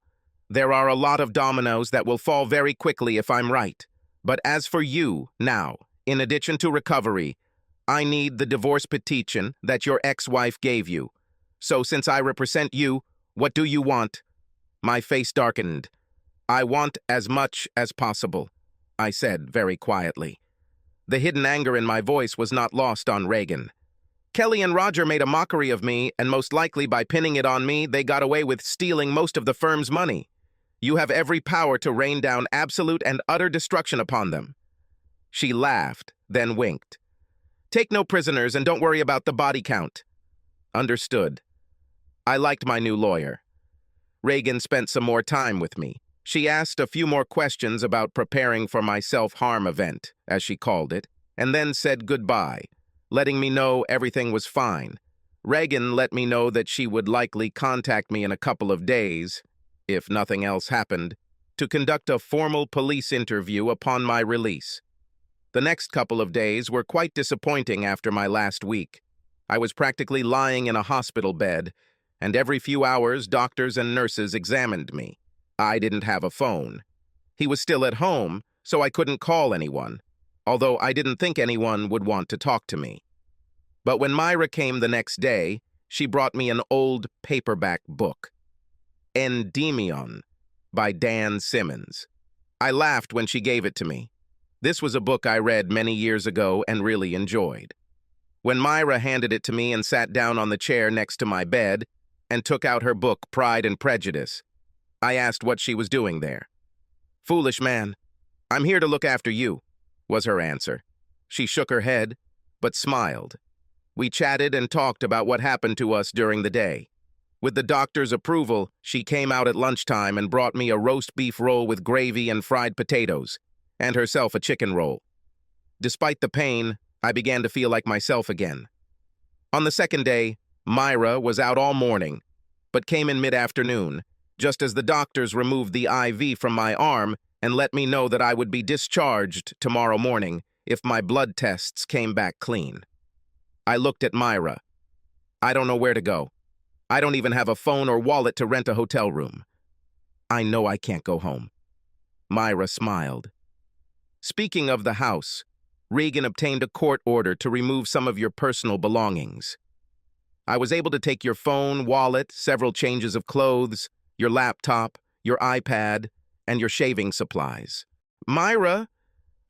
There are a lot of dominoes that will fall very quickly if I'm right. But as for you, now, in addition to recovery, I need the divorce petition that your ex-wife gave you. So since I represent you, what do you want?" My face darkened. "I want as much as possible," I said very quietly. The hidden anger in my voice was not lost on Reagan. "Kelly and Roger made a mockery of me, and most likely by pinning it on me, they got away with stealing most of the firm's money. You have every power to rain down absolute and utter destruction upon them." She laughed, then winked. "Take no prisoners and don't worry about the body count." Understood. I liked my new lawyer. Reagan spent some more time with me. She asked a few more questions about preparing for my self-harm event, as she called it, and then said goodbye, letting me know everything was fine. Reagan let me know that she would likely contact me in a couple of days, if nothing else happened, to conduct a formal police interview upon my release. The next couple of days were quite disappointing after my last week. I was practically lying in a hospital bed, and every few hours doctors and nurses examined me. I didn't have a phone. He was still at home, so I couldn't call anyone, although I didn't think anyone would want to talk to me. But when Myra came the next day, she brought me an old paperback book, Endymion, by Dan Simmons. I laughed when she gave it to me. This was a book I read many years ago and really enjoyed. When Myra handed it to me and sat down on the chair next to my bed and took out her book, Pride and Prejudice, I asked what she was doing there. "Foolish man, I'm here to look after you," was her answer. She shook her head, but smiled. We chatted and talked about what happened to us during the day. With the doctor's approval, she came out at lunchtime and brought me a roast beef roll with gravy and fried potatoes, and herself a chicken roll. Despite the pain, I began to feel like myself again. On the second day, Myra was out all morning, but came in mid-afternoon, just as the doctors removed the IV from my arm and let me know that I would be discharged tomorrow morning if my blood tests came back clean. I looked at Myra. I don't know where to go. I don't even have a phone or wallet to rent a hotel room. I know I can't go home. Myra smiled. Speaking of the house, Regan obtained a court order to remove some of your personal belongings. I was able to take your phone, wallet, several changes of clothes, your laptop, your iPad, and your shaving supplies. Myra,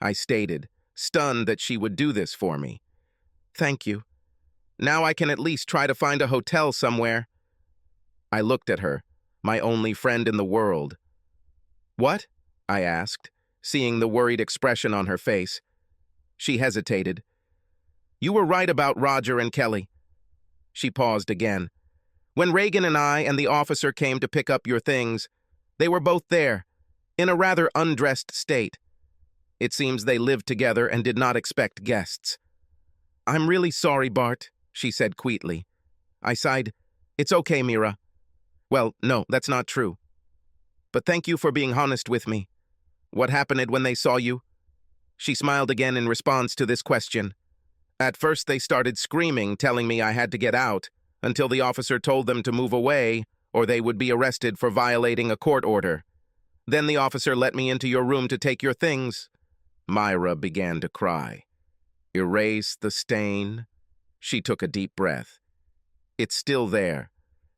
I stated, stunned that she would do this for me. Thank you. Now I can at least try to find a hotel somewhere. I looked at her, my only friend in the world. What? I asked, seeing the worried expression on her face. She hesitated. You were right about Roger and Kelly. She paused again. When Regan and I and the officer came to pick up your things, they were both there, in a rather undressed state. It seems they lived together and did not expect guests. I'm really sorry, Bart, she said quietly. I sighed. It's okay, Mira. Well, no, that's not true. But thank you for being honest with me. What happened when they saw you? She smiled again in response to this question. At first they started screaming, telling me I had to get out, until the officer told them to move away, or they would be arrested for violating a court order. Then the officer let me into your room to take your things. Myra began to cry. Erase the stain. She took a deep breath. It's still there.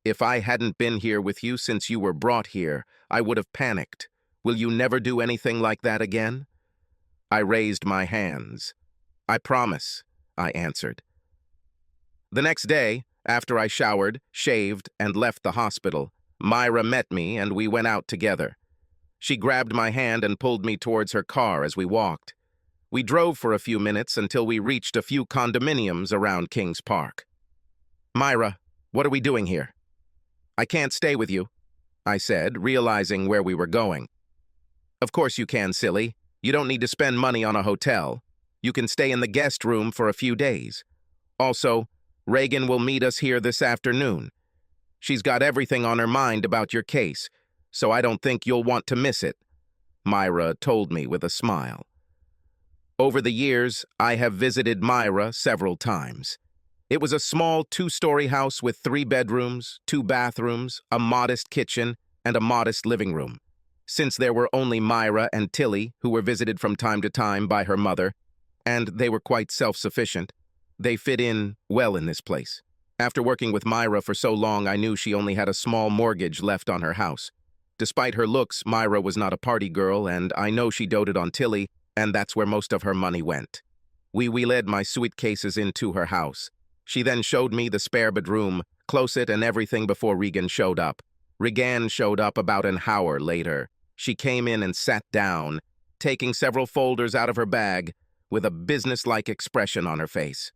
If I hadn't been here with you since you were brought here, I would have panicked. Will you never do anything like that again? I raised my hands. I promise, I answered. The next day, after I showered, shaved, and left the hospital, Myra met me and we went out together. She grabbed my hand and pulled me towards her car as we walked. We drove for a few minutes until we reached a few condominiums around Kings Park. Myra, what are we doing here? I can't stay with you, I said, realizing where we were going. Of course you can, silly. You don't need to spend money on a hotel. You can stay in the guest room for a few days. Also, Regan will meet us here this afternoon. She's got everything on her mind about your case, so I don't think you'll want to miss it, Myra told me with a smile. Over the years, I have visited Myra several times. It was a small 2-story house with 3 bedrooms, 2 bathrooms, a modest kitchen, and a modest living room. Since there were only Myra and Tilly, who were visited from time to time by her mother, and they were quite self-sufficient, they fit in well in this place. After working with Myra for so long, I knew she only had a small mortgage left on her house. Despite her looks, Myra was not a party girl, and I know she doted on Tilly, and that's where most of her money went. We wheeled my suitcases into her house. She then showed me the spare bedroom, closet and everything before Regan showed up. Regan showed up about an hour later. She came in and sat down, taking several folders out of her bag, with a business-like expression on her face.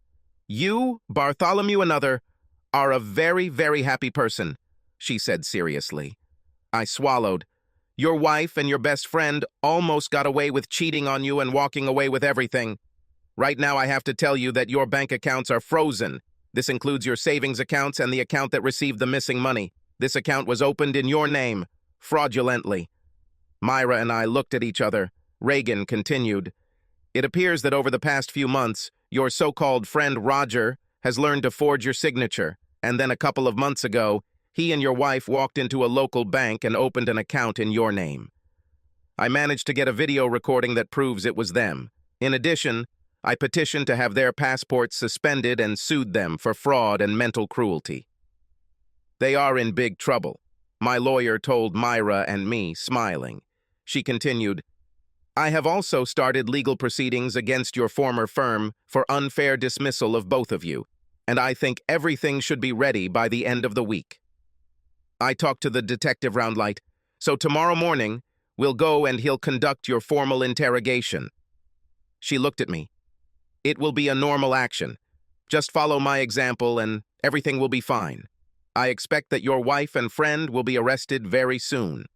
You, Bartholomew Another, are a very, very happy person, she said seriously. I swallowed. Your wife and your best friend almost got away with cheating on you and walking away with everything. Right now I have to tell you that your bank accounts are frozen. This includes your savings accounts and the account that received the missing money. This account was opened in your name, fraudulently. Myra and I looked at each other. Regan continued. It appears that over the past few months, your so-called friend Roger has learned to forge your signature, and then a couple of months ago, he and your wife walked into a local bank and opened an account in your name. I managed to get a video recording that proves it was them. In addition, I petitioned to have their passports suspended and sued them for fraud and mental cruelty. They are in big trouble, my lawyer told Myra and me, smiling. She continued, I have also started legal proceedings against your former firm for unfair dismissal of both of you, and I think everything should be ready by the end of the week. I talked to the detective Roundlight, so tomorrow morning, we'll go and he'll conduct your formal interrogation. She looked at me. It will be a normal action. Just follow my example and everything will be fine. I expect that your wife and friend will be arrested very soon.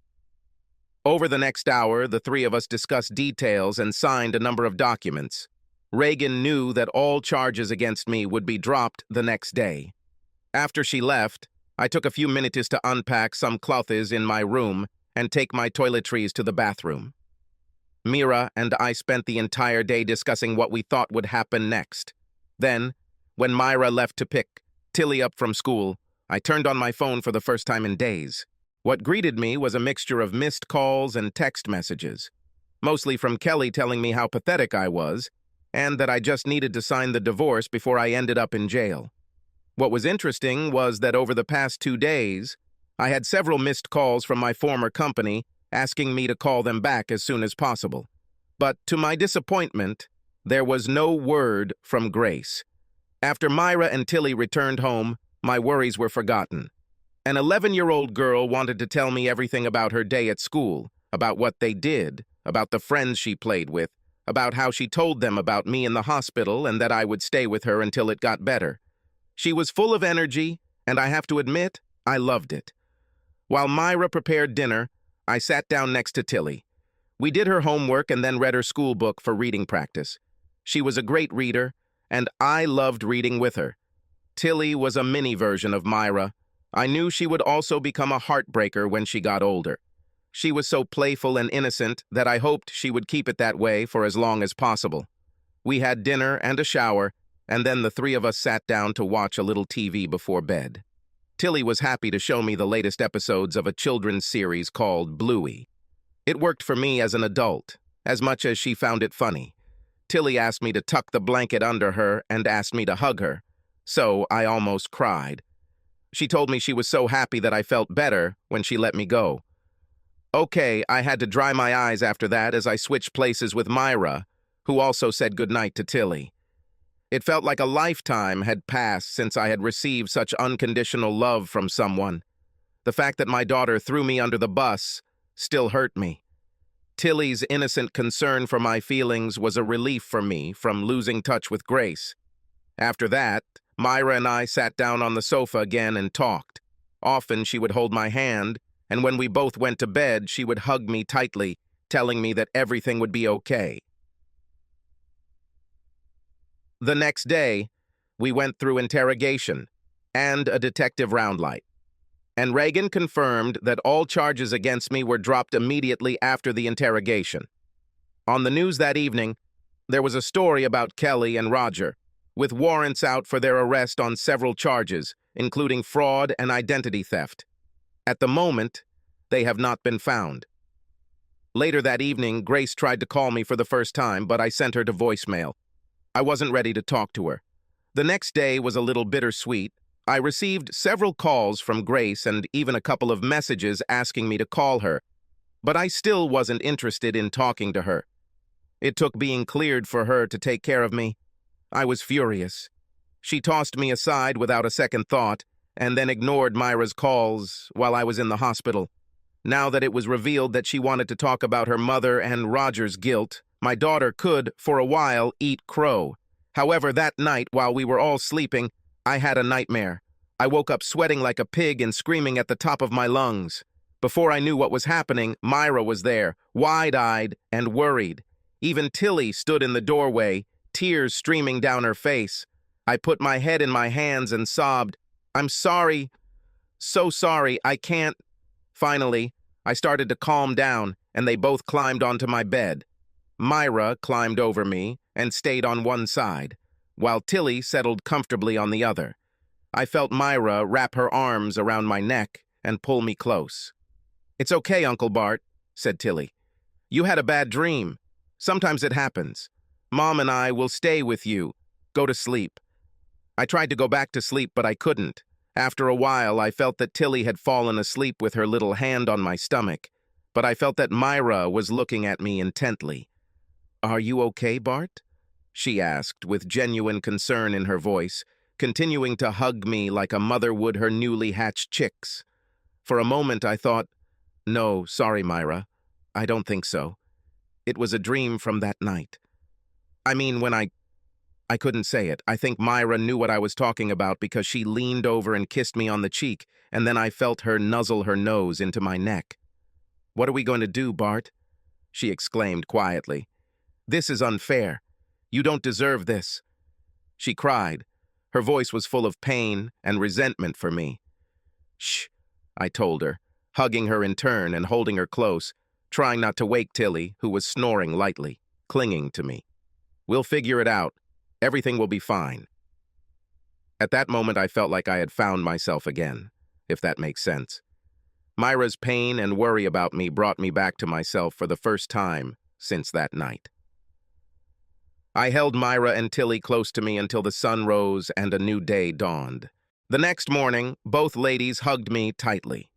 Over the next hour, the 3 of us discussed details and signed a number of documents. Regan knew that all charges against me would be dropped the next day. After she left, I took a few minutes to unpack some clothes in my room and take my toiletries to the bathroom. Mira and I spent the entire day discussing what we thought would happen next. Then, when Myra left to pick Tilly up from school, I turned on my phone for the first time in days. What greeted me was a mixture of missed calls and text messages, mostly from Kelly telling me how pathetic I was and that I just needed to sign the divorce before I ended up in jail. What was interesting was that over the past 2 days, I had several missed calls from my former company asking me to call them back as soon as possible. But to my disappointment, there was no word from Grace. After Myra and Tilly returned home, my worries were forgotten. An 11-year-old girl wanted to tell me everything about her day at school, about what they did, about the friends she played with, about how she told them about me in the hospital and that I would stay with her until it got better. She was full of energy, and I have to admit, I loved it. While Myra prepared dinner, I sat down next to Tilly. We did her homework and then read her school book for reading practice. She was a great reader, and I loved reading with her. Tilly was a mini version of Myra. I knew she would also become a heartbreaker when she got older. She was so playful and innocent that I hoped she would keep it that way for as long as possible. We had dinner and a shower, and then the three of us sat down to watch a little TV before bed. Tilly was happy to show me the latest episodes of a children's series called Bluey. It worked for me as an adult, as much as she found it funny. Tilly asked me to tuck the blanket under her and asked me to hug her, so I almost cried. She told me she was so happy that I felt better when she let me go. Okay, I had to dry my eyes after that as I switched places with Myra, who also said goodnight to Tilly. It felt like a lifetime had passed since I had received such unconditional love from someone. The fact that my daughter threw me under the bus still hurt me. Tilly's innocent concern for my feelings was a relief for me from losing touch with Grace. After that, Myra and I sat down on the sofa again and talked. Often she would hold my hand, and when we both went to bed, she would hug me tightly, telling me that everything would be okay. The next day, we went through interrogation and a detective roundlight, and Reagan confirmed that all charges against me were dropped immediately after the interrogation. On the news that evening, there was a story about Kelly and Roger, with warrants out for their arrest on several charges, including fraud and identity theft. At the moment, they have not been found. Later that evening, Grace tried to call me for the first time, but I sent her to voicemail. I wasn't ready to talk to her. The next day was a little bittersweet. I received several calls from Grace and even a couple of messages asking me to call her, but I still wasn't interested in talking to her. It took being cleared for her to take care of me. I was furious. She tossed me aside without a second thought and then ignored Myra's calls while I was in the hospital. Now that it was revealed that she wanted to talk about her mother and Roger's guilt, my daughter could, for a while, eat crow. However, that night, while we were all sleeping, I had a nightmare. I woke up sweating like a pig and screaming at the top of my lungs. Before I knew what was happening, Myra was there, wide-eyed and worried. Even Tilly stood in the doorway, tears streaming down her face. I put my head in my hands and sobbed, "I'm sorry, so sorry, I can't." Finally, I started to calm down, and they both climbed onto my bed. Myra climbed over me and stayed on one side, while Tilly settled comfortably on the other. I felt Myra wrap her arms around my neck and pull me close. "It's okay, Uncle Bart," said Tilly. "You had a bad dream. Sometimes it happens. Mom and I will stay with you. Go to sleep." I tried to go back to sleep, but I couldn't. After a while, I felt that Tilly had fallen asleep with her little hand on my stomach, but I felt that Myra was looking at me intently. "Are you okay, Bart?" she asked, with genuine concern in her voice, continuing to hug me like a mother would her newly hatched chicks. For a moment, I thought, "No, sorry, Myra. I don't think so. It was a dream from that night." I mean, when I couldn't say it. I think Myra knew what I was talking about because she leaned over and kissed me on the cheek, and then I felt her nuzzle her nose into my neck. "What are we going to do, Bart?" she exclaimed quietly. "This is unfair. You don't deserve this." She cried. Her voice was full of pain and resentment for me. Shh, I told her, hugging her in turn and holding her close, trying not to wake Tilly, who was snoring lightly, clinging to me. We'll figure it out. Everything will be fine. At that moment, I felt like I had found myself again, if that makes sense. Myra's pain and worry about me brought me back to myself for the first time since that night. I held Myra and Tilly close to me until the sun rose and a new day dawned. The next morning, both ladies hugged me tightly.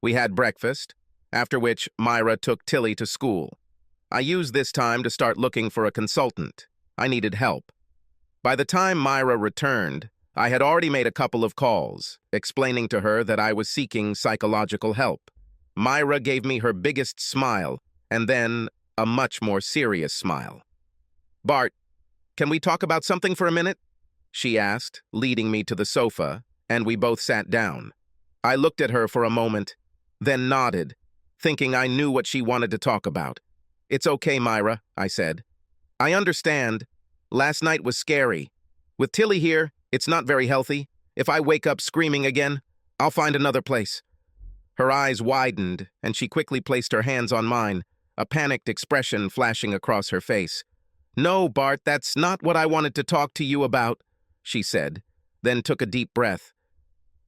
We had breakfast, after which Myra took Tilly to school. I used this time to start looking for a consultant. I needed help. By the time Myra returned, I had already made a couple of calls, explaining to her that I was seeking psychological help. Myra gave me her biggest smile, and then a much more serious smile. "Bart, can we talk about something for a minute?" she asked, leading me to the sofa, and we both sat down. I looked at her for a moment, then nodded, thinking I knew what she wanted to talk about. "It's okay, Myra," I said. "I understand. Last night was scary. With Tilly here, it's not very healthy. If I wake up screaming again, I'll find another place." Her eyes widened, and she quickly placed her hands on mine, a panicked expression flashing across her face. "No, Bart, that's not what I wanted to talk to you about," she said, then took a deep breath.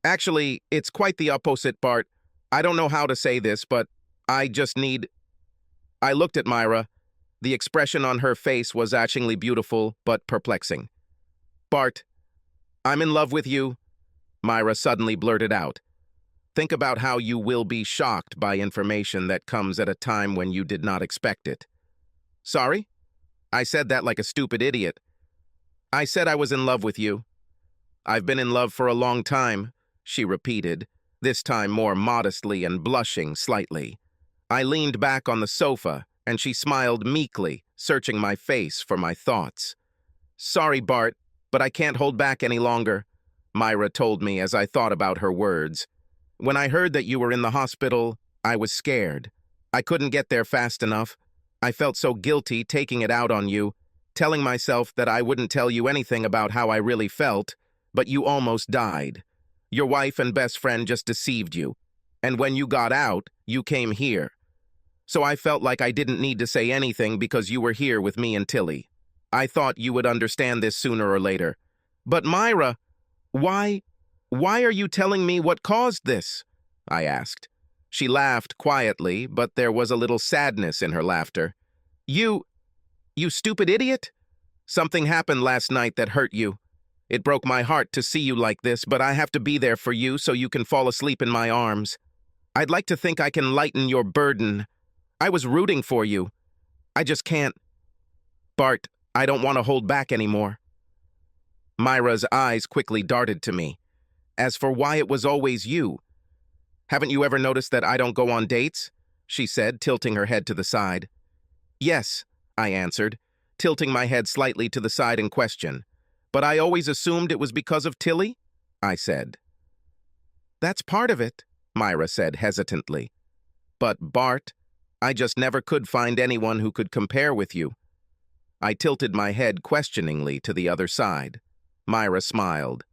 "Actually, it's quite the opposite, Bart. I don't know how to say this, but I just need—" I looked at Myra. The expression on her face was actually beautiful, but perplexing. "Bart, I'm in love with you," Myra suddenly blurted out. "Think about how you will be shocked by information that comes at a time when you did not expect it." "Sorry? I said that like a stupid idiot. I said I was in love with you." "I've been in love for a long time," she repeated, this time more modestly and blushing slightly. I leaned back on the sofa, and she smiled meekly, searching my face for my thoughts. "Sorry, Bart, but I can't hold back any longer," Myra told me as I thought about her words. "When I heard that you were in the hospital, I was scared. I couldn't get there fast enough. I felt so guilty taking it out on you, telling myself that I wouldn't tell you anything about how I really felt, but you almost died. Your wife and best friend just deceived you, and when you got out, you came here. So I felt like I didn't need to say anything because you were here with me and Tilly. I thought you would understand this sooner or later. But Myra, why are you telling me what caused this?" I asked. She laughed quietly, but there was a little sadness in her laughter. You stupid idiot! Something happened last night that hurt you. It broke my heart to see you like this, but I have to be there for you so you can fall asleep in my arms. I'd like to think I can lighten your burden. I was rooting for you. I just can't. Bart, I don't want to hold back anymore." Myra's eyes quickly darted to me. "As for why it was always you, haven't you ever noticed that I don't go on dates?" she said, tilting her head to the side. "Yes," I answered, tilting my head slightly to the side in question. "But I always assumed it was because of Tilly?" I said. "That's part of it," Myra said hesitantly. "But Bart, I just never could find anyone who could compare with you." I tilted my head questioningly to the other side. Myra smiled.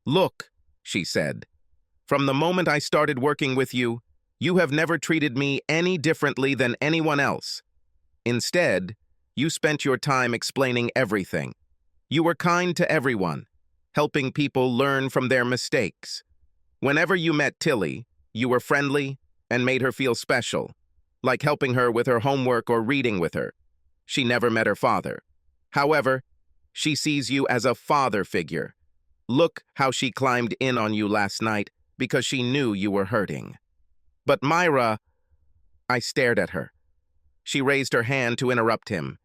"Look," she said, "from the moment I started working with you, you have never treated me any differently than anyone else. Instead, you spent your time explaining everything. You were kind to everyone, helping people learn from their mistakes. Whenever you met Tilly, you were friendly and made her feel special, like helping her with her homework or reading with her. She never met her father. However, she sees you as a father figure. Look how she climbed in on you last night because she knew you were hurting." "But Myra—" I stared at her. She raised her hand to interrupt him.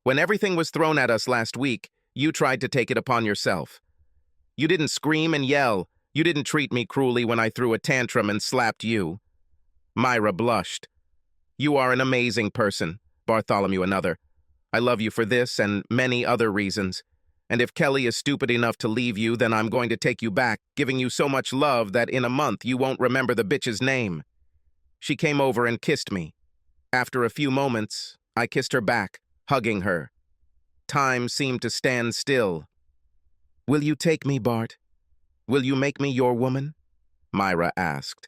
"When everything was thrown at us last week, you tried to take it upon yourself. You didn't scream and yell. You didn't treat me cruelly when I threw a tantrum and slapped you." Myra blushed. "You are an amazing person, Bartholomew another. I love you for this and many other reasons. And if Kelly is stupid enough to leave you, then I'm going to take you back, giving you so much love that in a month you won't remember the bitch's name." She came over and kissed me. After a few moments, I kissed her back, hugging her. Time seemed to stand still. "Will you take me, Bart? Will you make me your woman?" Myra asked,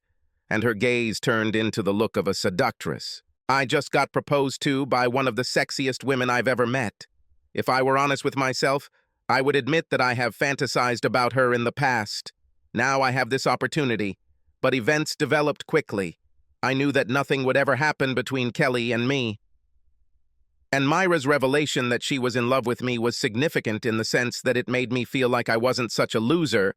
and her gaze turned into the look of a seductress. I just got proposed to by one of the sexiest women I've ever met. If I were honest with myself, I would admit that I have fantasized about her in the past. Now I have this opportunity, but events developed quickly. I knew that nothing would ever happen between Kelly and me. And Myra's revelation that she was in love with me was significant in the sense that it made me feel like I wasn't such a loser,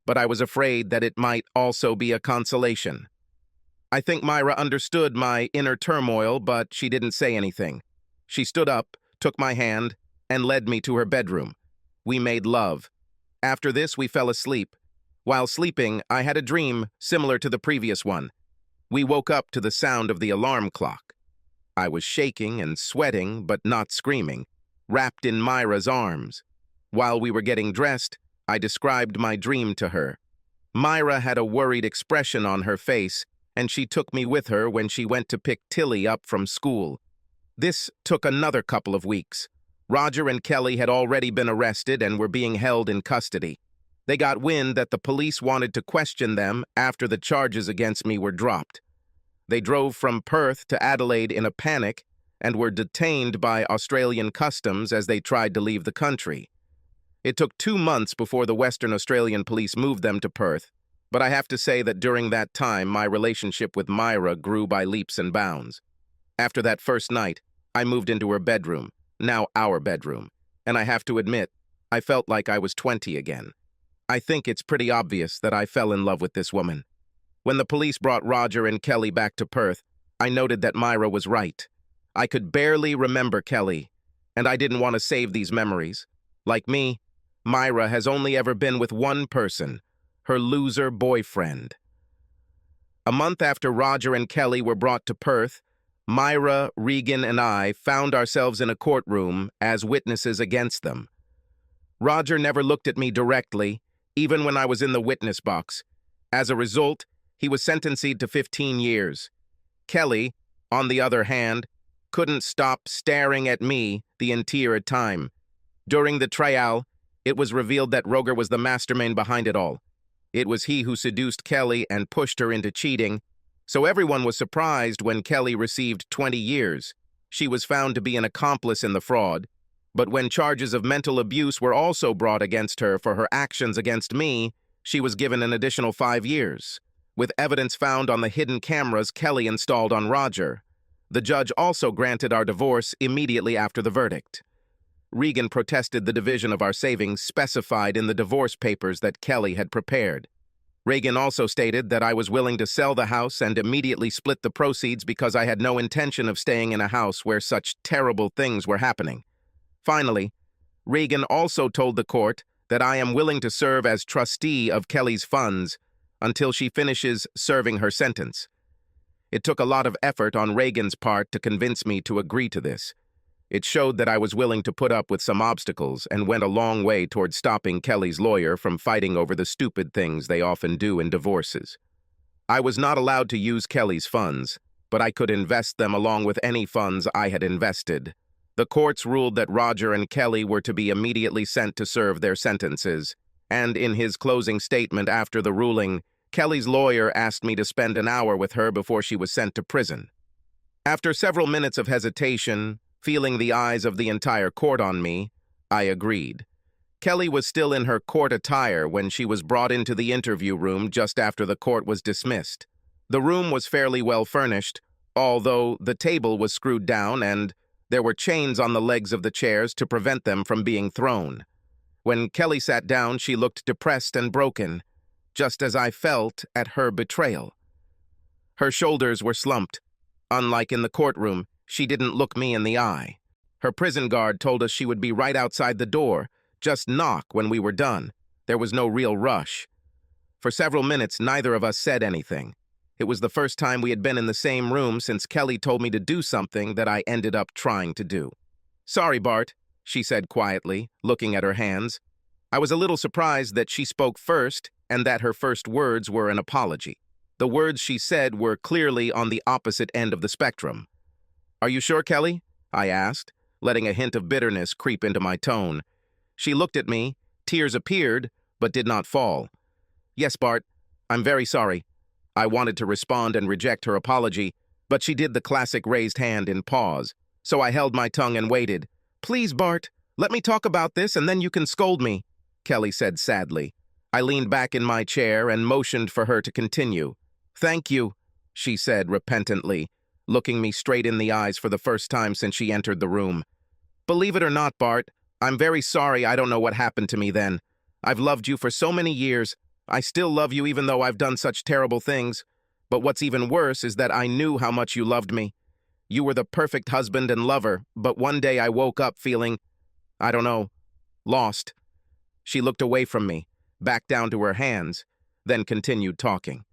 but I was afraid that it might also be a consolation. I think Myra understood my inner turmoil, but she didn't say anything. She stood up, took my hand, and led me to her bedroom. We made love. After this, we fell asleep. While sleeping, I had a dream similar to the previous one. We woke up to the sound of the alarm clock. I was shaking and sweating, but not screaming, wrapped in Myra's arms. While we were getting dressed, I described my dream to her. Myra had a worried expression on her face, and she took me with her when she went to pick Tilly up from school. This took another couple of weeks. Roger and Kelly had already been arrested and were being held in custody. They got wind that the police wanted to question them after the charges against me were dropped. They drove from Perth to Adelaide in a panic and were detained by Australian customs as they tried to leave the country. It took 2 months before the Western Australian police moved them to Perth, but I have to say that during that time my relationship with Myra grew by leaps and bounds. After that first night, I moved into her bedroom, now our bedroom, and I have to admit, I felt like I was 20 again. I think it's pretty obvious that I fell in love with this woman. When the police brought Roger and Kelly back to Perth, I noted that Myra was right. I could barely remember Kelly, and I didn't want to save these memories. Like me, Myra has only ever been with one person, her loser boyfriend. A month after Roger and Kelly were brought to Perth, Myra, Regan, and I found ourselves in a courtroom as witnesses against them. Roger never looked at me directly, even when I was in the witness box. As a result, he was sentenced to 15 years. Kelly, on the other hand, couldn't stop staring at me the entire time. During the trial, it was revealed that Roger was the mastermind behind it all. It was he who seduced Kelly and pushed her into cheating, so everyone was surprised when Kelly received 20 years. She was found to be an accomplice in the fraud, but when charges of mental abuse were also brought against her for her actions against me, she was given an additional 5 years. With evidence found on the hidden cameras Kelly installed on Roger, the judge also granted our divorce immediately after the verdict. Regan protested the division of our savings specified in the divorce papers that Kelly had prepared. Regan also stated that I was willing to sell the house and immediately split the proceeds because I had no intention of staying in a house where such terrible things were happening. Finally, Regan also told the court that I am willing to serve as trustee of Kelly's funds until she finishes serving her sentence. It took a lot of effort on Regan's part to convince me to agree to this. It showed that I was willing to put up with some obstacles and went a long way toward stopping Kelly's lawyer from fighting over the stupid things they often do in divorces. I was not allowed to use Kelly's funds, but I could invest them along with any funds I had invested. The courts ruled that Roger and Kelly were to be immediately sent to serve their sentences, and in his closing statement after the ruling, Kelly's lawyer asked me to spend an hour with her before she was sent to prison. After several minutes of hesitation, feeling the eyes of the entire court on me, I agreed. Kelly was still in her court attire when she was brought into the interview room just after the court was dismissed. The room was fairly well furnished, although the table was screwed down and there were chains on the legs of the chairs to prevent them from being thrown. When Kelly sat down, she looked depressed and broken, just as I felt at her betrayal. Her shoulders were slumped. Unlike in the courtroom, she didn't look me in the eye. Her prison guard told us she would be right outside the door, just knock when we were done. There was no real rush. For several minutes, neither of us said anything. It was the first time we had been in the same room since Kelly told me to do something that I ended up trying to do. "Sorry, Bart," she said quietly, looking at her hands. I was a little surprised that she spoke first and that her first words were an apology. The words she said were clearly on the opposite end of the spectrum. "Are you sure, Kelly?" I asked, letting a hint of bitterness creep into my tone. She looked at me, tears appeared, but did not fall. "Yes, Bart, I'm very sorry. I wanted to respond and reject her apology, but she did the classic raised hand in pause, so I held my tongue and waited. Please, Bart, let me talk about this and then you can scold me, Kelly said sadly. I leaned back in my chair and motioned for her to continue. Thank you, she said repentantly, looking me straight in the eyes for the first time since she entered the room. Believe it or not, Bart, I'm very sorry. I don't know what happened to me then. I've loved you for so many years. I still love you even though I've done such terrible things. But what's even worse is that I knew how much you loved me. You were the perfect husband and lover, but one day I woke up feeling, I don't know, lost. She looked away from me, back down to her hands, then continued talking.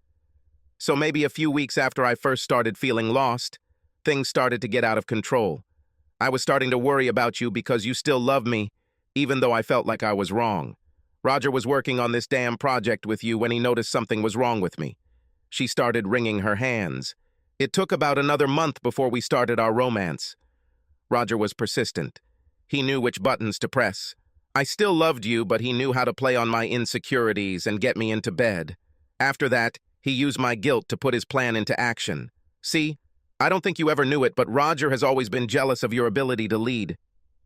So maybe a few weeks after I first started feeling lost, things started to get out of control. I was starting to worry about you because you still loved me, even though I felt like I was wrong. Roger was working on this damn project with you when he noticed something was wrong with me. She started wringing her hands. It took about another month before we started our romance. Roger was persistent. He knew which buttons to press. I still loved you, but he knew how to play on my insecurities and get me into bed. After that, he used my guilt to put his plan into action. See, I don't think you ever knew it, but Roger has always been jealous of your ability to lead.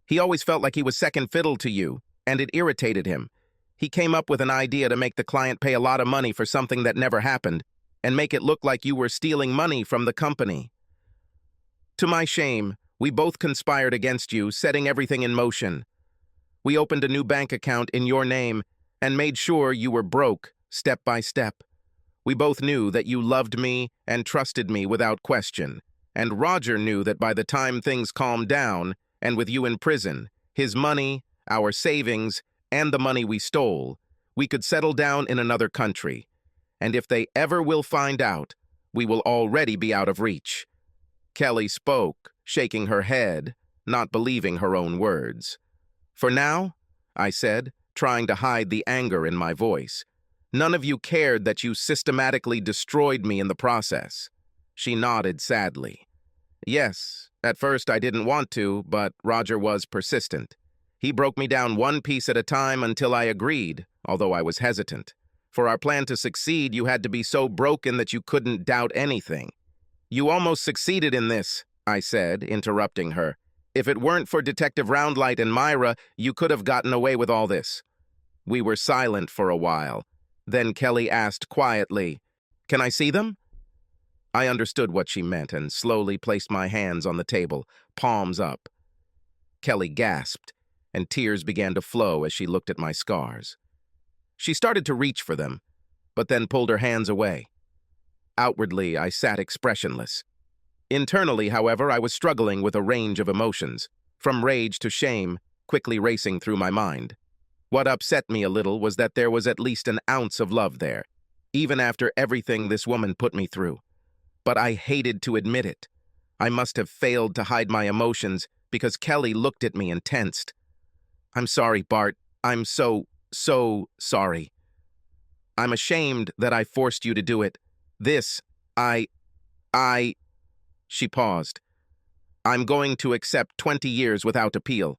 He always felt like he was second fiddle to you, and it irritated him. He came up with an idea to make the client pay a lot of money for something that never happened, and make it look like you were stealing money from the company. To my shame, we both conspired against you, setting everything in motion. We opened a new bank account in your name and made sure you were broke, step by step. We both knew that you loved me and trusted me without question, and Roger knew that by the time things calmed down, and with you in prison, his money, our savings, and the money we stole, we could settle down in another country. And if they ever will find out, we will already be out of reach. Kelly spoke, shaking her head, not believing her own words. For now, I said, trying to hide the anger in my voice, none of you cared that you systematically destroyed me in the process. She nodded sadly. Yes, at first I didn't want to, but Roger was persistent. He broke me down one piece at a time until I agreed, although I was hesitant. For our plan to succeed, you had to be so broken that you couldn't doubt anything. You almost succeeded in this, I said, interrupting her. If it weren't for Detective Roundlight and Myra, you could have gotten away with all this. We were silent for a while. Then Kelly asked quietly, "Can I see them?" I understood what she meant and slowly placed my hands on the table, palms up. Kelly gasped, and tears began to flow as she looked at my scars. She started to reach for them, but then pulled her hands away. Outwardly, I sat expressionless. Internally, however, I was struggling with a range of emotions, from rage to shame, quickly racing through my mind. What upset me a little was that there was at least an ounce of love there, even after everything this woman put me through. But I hated to admit it. I must have failed to hide my emotions because Kelly looked at me and tensed. I'm sorry, Bart. I'm so sorry. I'm ashamed that I forced you to do it. She paused. I'm going to accept 20 years without appeal.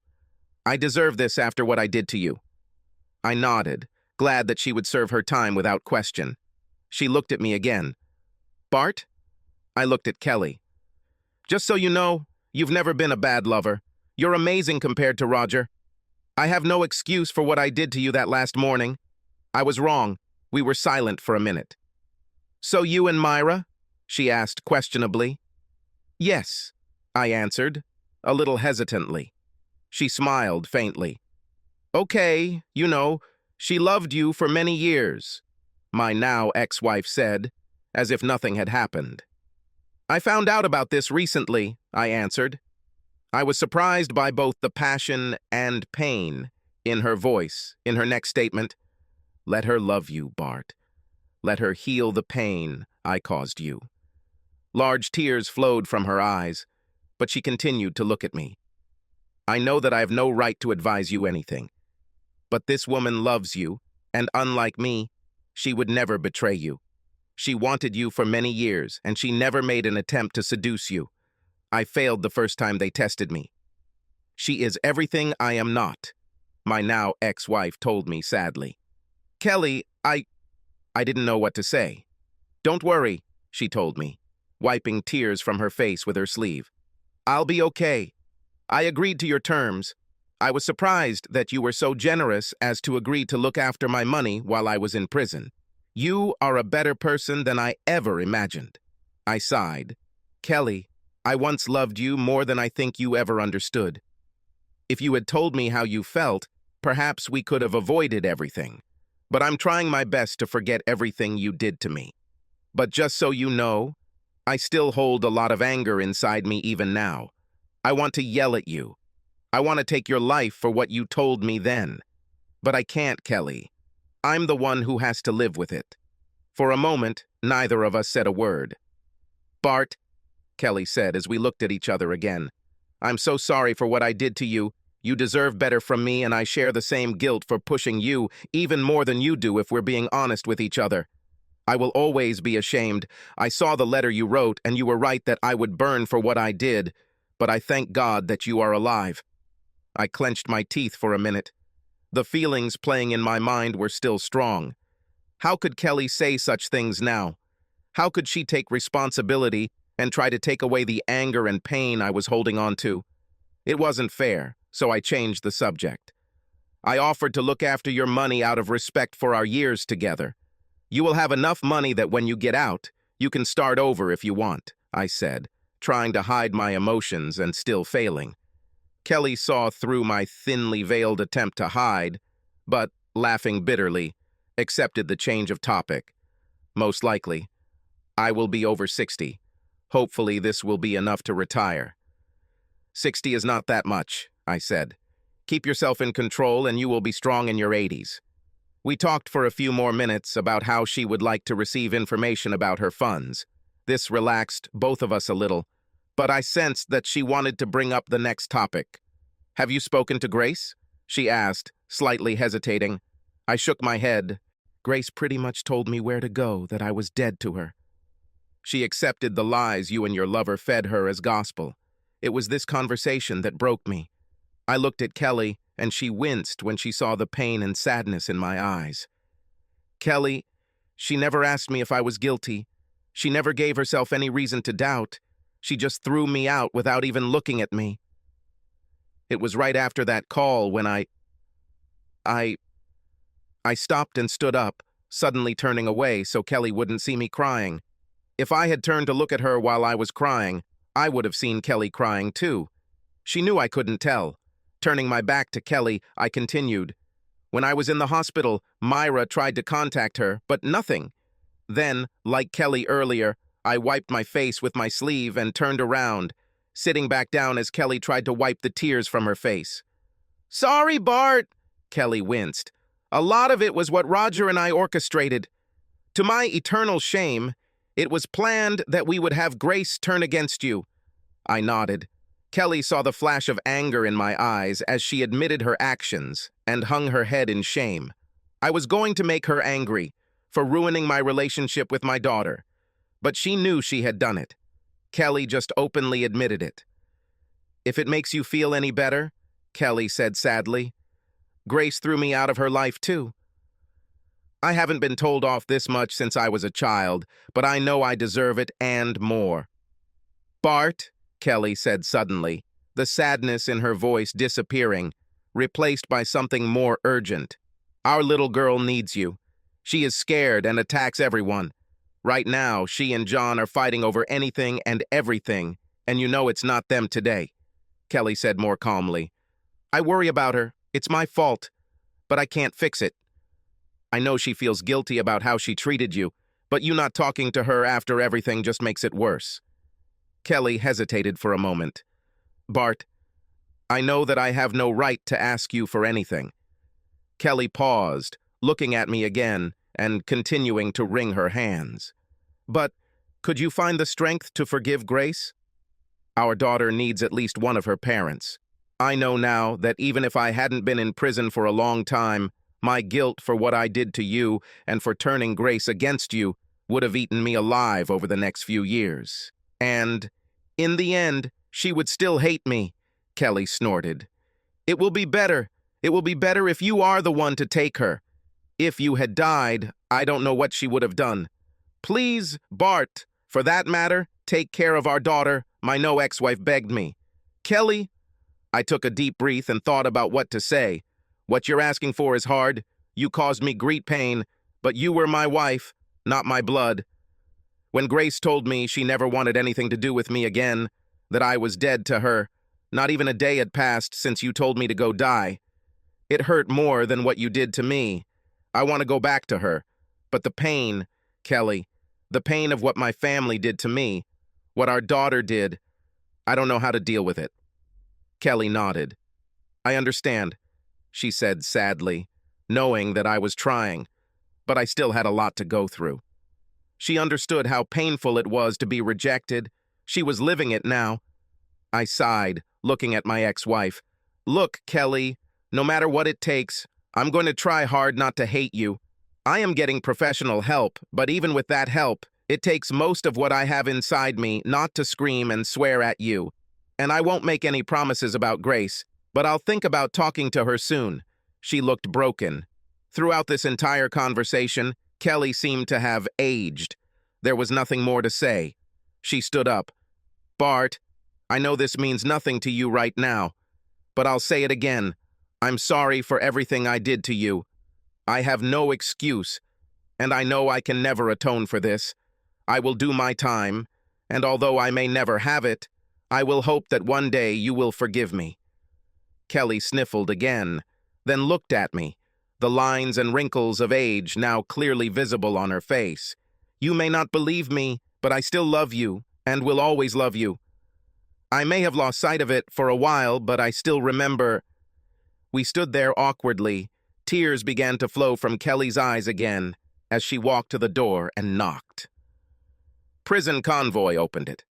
I deserve this after what I did to you. I nodded, glad that she would serve her time without question. She looked at me again. Bart? I looked at Kelly. Just so you know, you've never been a bad lover. You're amazing compared to Roger. I have no excuse for what I did to you that last morning. I was wrong. We were silent for a minute. So you and Myra? She asked questionably. Yes, I answered, a little hesitantly. She smiled faintly. Okay, you know, she loved you for many years, my now ex-wife said, as if nothing had happened. I found out about this recently, I answered. I was surprised by both the passion and pain in her voice, in her next statement. Let her love you, Bart. Let her heal the pain I caused you. Large tears flowed from her eyes, but she continued to look at me. I know that I have no right to advise you anything, but this woman loves you, and unlike me, she would never betray you. She wanted you for many years, and she never made an attempt to seduce you. I failed the first time they tested me. She is everything I am not, my now ex-wife told me sadly. Kelly, I didn't know what to say. "Don't worry," she told me, wiping tears from her face with her sleeve. "I'll be okay. I agreed to your terms. I was surprised that you were so generous as to agree to look after my money while I was in prison. You are a better person than I ever imagined." I sighed. "Kelly, I once loved you more than I think you ever understood. If you had told me how you felt, perhaps we could have avoided everything. But I'm trying my best to forget everything you did to me. But just so you know, I still hold a lot of anger inside me even now. I want to yell at you. I want to take your life for what you told me then. But I can't, Kelly. I'm the one who has to live with it." For a moment, neither of us said a word. "Bart," Kelly said as we looked at each other again, "I'm so sorry for what I did to you. You deserve better from me, and I share the same guilt for pushing you, even more than you do if we're being honest with each other. I will always be ashamed. I saw the letter you wrote, and you were right that I would burn for what I did, but I thank God that you are alive." I clenched my teeth for a minute. The feelings playing in my mind were still strong. How could Kelly say such things now? How could she take responsibility and try to take away the anger and pain I was holding on to? It wasn't fair, so I changed the subject. "I offered to look after your money out of respect for our years together. You will have enough money that when you get out, you can start over if you want," I said, trying to hide my emotions and still failing. Kelly saw through my thinly veiled attempt to hide, but, laughing bitterly, accepted the change of topic. "Most likely. I will be over 60. Hopefully this will be enough to retire." 60 is not that much," I said. "Keep yourself in control and you will be strong in your 80s. We talked for a few more minutes about how she would like to receive information about her funds. This relaxed both of us a little, but I sensed that she wanted to bring up the next topic. "Have you spoken to Grace?" she asked, slightly hesitating. I shook my head. "Grace pretty much told me where to go, that I was dead to her. She accepted the lies you and your lover fed her as gospel. It was this conversation that broke me." I looked at Kelly, and she winced when she saw the pain and sadness in my eyes. "Kelly, she never asked me if I was guilty. She never gave herself any reason to doubt. She just threw me out without even looking at me. It was right after that call when I stopped and stood up, suddenly turning away so Kelly wouldn't see me crying. If I had turned to look at her while I was crying, I would have seen Kelly crying too. She knew I couldn't tell. Turning my back to Kelly, I continued. When I was in the hospital, Myra tried to contact her, but nothing. Then, like Kelly earlier, I wiped my face with my sleeve and turned around, sitting back down as Kelly tried to wipe the tears from her face. "Sorry, Bart," Kelly winced. "A lot of it was what Roger and I orchestrated. To my eternal shame, it was planned that we would have Grace turn against you." I nodded. Kelly saw the flash of anger in my eyes as she admitted her actions and hung her head in shame. I was going to make her angry for ruining my relationship with my daughter, but she knew she had done it. Kelly just openly admitted it. "If it makes you feel any better," Kelly said sadly, "Grace threw me out of her life too. I haven't been told off this much since I was a child, but I know I deserve it and more." "Bart," Kelly said suddenly, the sadness in her voice disappearing, replaced by something more urgent. "Our little girl needs you. She is scared and attacks everyone. Right now, she and John are fighting over anything and everything, and you know it's not them today," Kelly said more calmly. "I worry about her. It's my fault, but I can't fix it. I know she feels guilty about how she treated you, but you not talking to her after everything just makes it worse." Kelly hesitated for a moment. "Bart, I know that I have no right to ask you for anything." Kelly paused, looking at me again and continuing to wring her hands. "But could you find the strength to forgive Grace? Our daughter needs at least one of her parents. I know now that even if I hadn't been in prison for a long time, my guilt for what I did to you and for turning Grace against you would have eaten me alive over the next few years. And, in the end, she would still hate me," Kelly snorted. "It will be better. It will be better if you are the one to take her. If you had died, I don't know what she would have done. Please, Bart, for that matter, take care of our daughter, my no ex-wife begged me. Kelly, I took a deep breath and thought about what to say. What you're asking for is hard. You caused me great pain, but you were my wife, not my blood. When Grace told me she never wanted anything to do with me again, that I was dead to her, not even a day had passed since you told me to go die. It hurt more than what you did to me. I want to go back to her. But the pain, Kelly, the pain of what my family did to me, what our daughter did, I don't know how to deal with it. Kelly nodded. I understand, she said sadly, knowing that I was trying, but I still had a lot to go through. She understood how painful it was to be rejected. She was living it now. I sighed, looking at my ex-wife. Look, Kelly, no matter what it takes, I'm going to try hard not to hate you. I am getting professional help, but even with that help, it takes most of what I have inside me not to scream and swear at you. And I won't make any promises about Grace, but I'll think about talking to her soon. She looked broken. Throughout this entire conversation, Kelly seemed to have aged. There was nothing more to say. She stood up. Bart, I know this means nothing to you right now, but I'll say it again. I'm sorry for everything I did to you. I have no excuse, and I know I can never atone for this. I will do my time, and although I may never have it, I will hope that one day you will forgive me. Kelly sniffled again, then looked at me, the lines and wrinkles of age now clearly visible on her face. You may not believe me, but I still love you, and will always love you. I may have lost sight of it for a while, but I still remember. We stood there awkwardly. Tears began to flow from Kelly's eyes again as she walked to the door and knocked. Prison convoy opened it.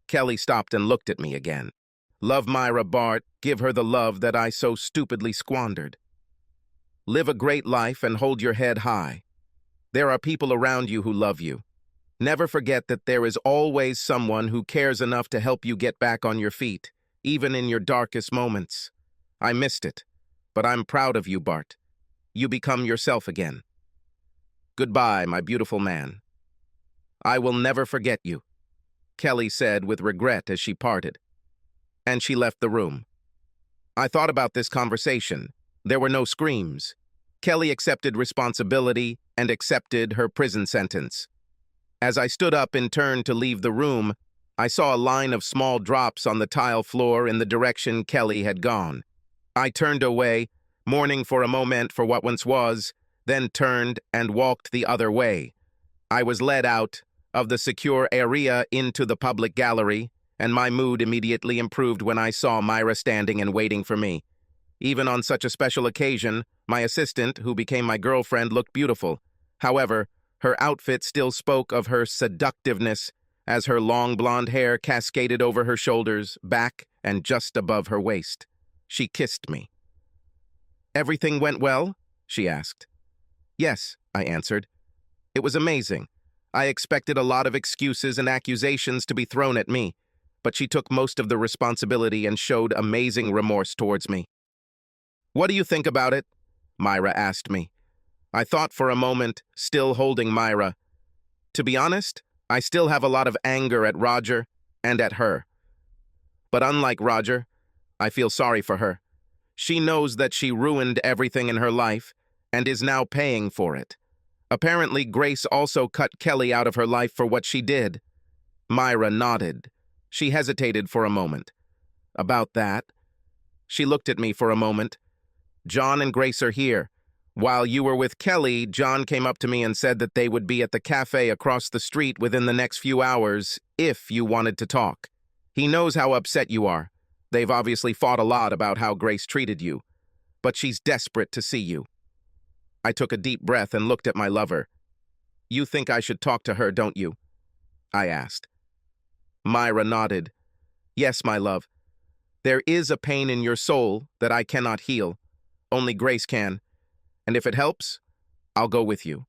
Kelly stopped and looked at me again. Love Myra, Bart, give her the love that I so stupidly squandered. Live a great life and hold your head high. There are people around you who love you. Never forget that there is always someone who cares enough to help you get back on your feet, even in your darkest moments. I missed it, but I'm proud of you, Bart. You become yourself again. Goodbye, my beautiful man. I will never forget you, Kelly said with regret as she parted. And she left the room. I thought about this conversation. There were no screams. Kelly accepted responsibility and accepted her prison sentence. As I stood up and turned to leave the room, I saw a line of small drops on the tile floor in the direction Kelly had gone. I turned away, mourning for a moment for what once was, then turned and walked the other way. I was led out of the secure area into the public gallery, and my mood immediately improved when I saw Myra standing and waiting for me. Even on such a special occasion, my assistant, who became my girlfriend, looked beautiful. However, her outfit still spoke of her seductiveness as her long blonde hair cascaded over her shoulders, back, and just above her waist. She kissed me. Everything went well? She asked. Yes, I answered. It was amazing. I expected a lot of excuses and accusations to be thrown at me, but she took most of the responsibility and showed amazing remorse towards me. What do you think about it? Myra asked me. I thought for a moment, still holding Myra. To be honest, I still have a lot of anger at Roger and at her. But unlike Roger, I feel sorry for her. She knows that she ruined everything in her life and is now paying for it. Apparently, Grace also cut Kelly out of her life for what she did. Myra nodded. She hesitated for a moment. About that? She looked at me for a moment. John and Grace are here. While you were with Kelly, John came up to me and said that they would be at the cafe across the street within the next few hours, if you wanted to talk. He knows how upset you are. They've obviously fought a lot about how Grace treated you. But she's desperate to see you. I took a deep breath and looked at my lover. You think I should talk to her, don't you? I asked. Myra nodded. Yes, my love. There is a pain in your soul that I cannot heal. Only Grace can. And if it helps, I'll go with you.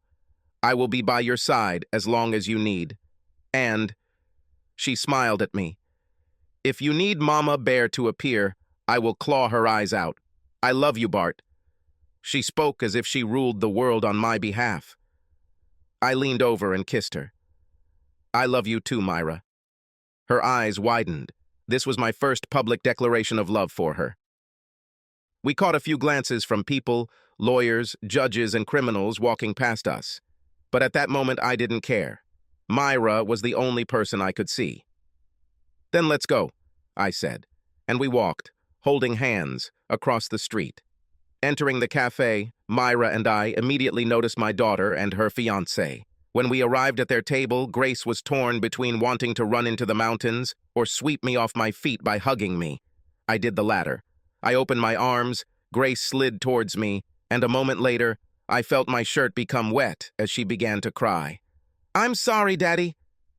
I will be by your side as long as you need. And, she smiled at me, if you need Mama Bear to appear, I will claw her eyes out. I love you, Bart. She spoke as if she ruled the world on my behalf. I leaned over and kissed her. I love you too, Myra. Her eyes widened. This was my first public declaration of love for her. We caught a few glances from people, lawyers, judges, and criminals walking past us. But at that moment, I didn't care. Myra was the only person I could see. Then let's go, I said, and we walked, holding hands, across the street. Entering the cafe, Myra and I immediately noticed my daughter and her fiancé. When we arrived at their table, Grace was torn between wanting to run into the mountains or sweep me off my feet by hugging me. I did the latter. I opened my arms, Grace slid towards me, and a moment later, I felt my shirt become wet as she began to cry. "I'm sorry, Daddy,"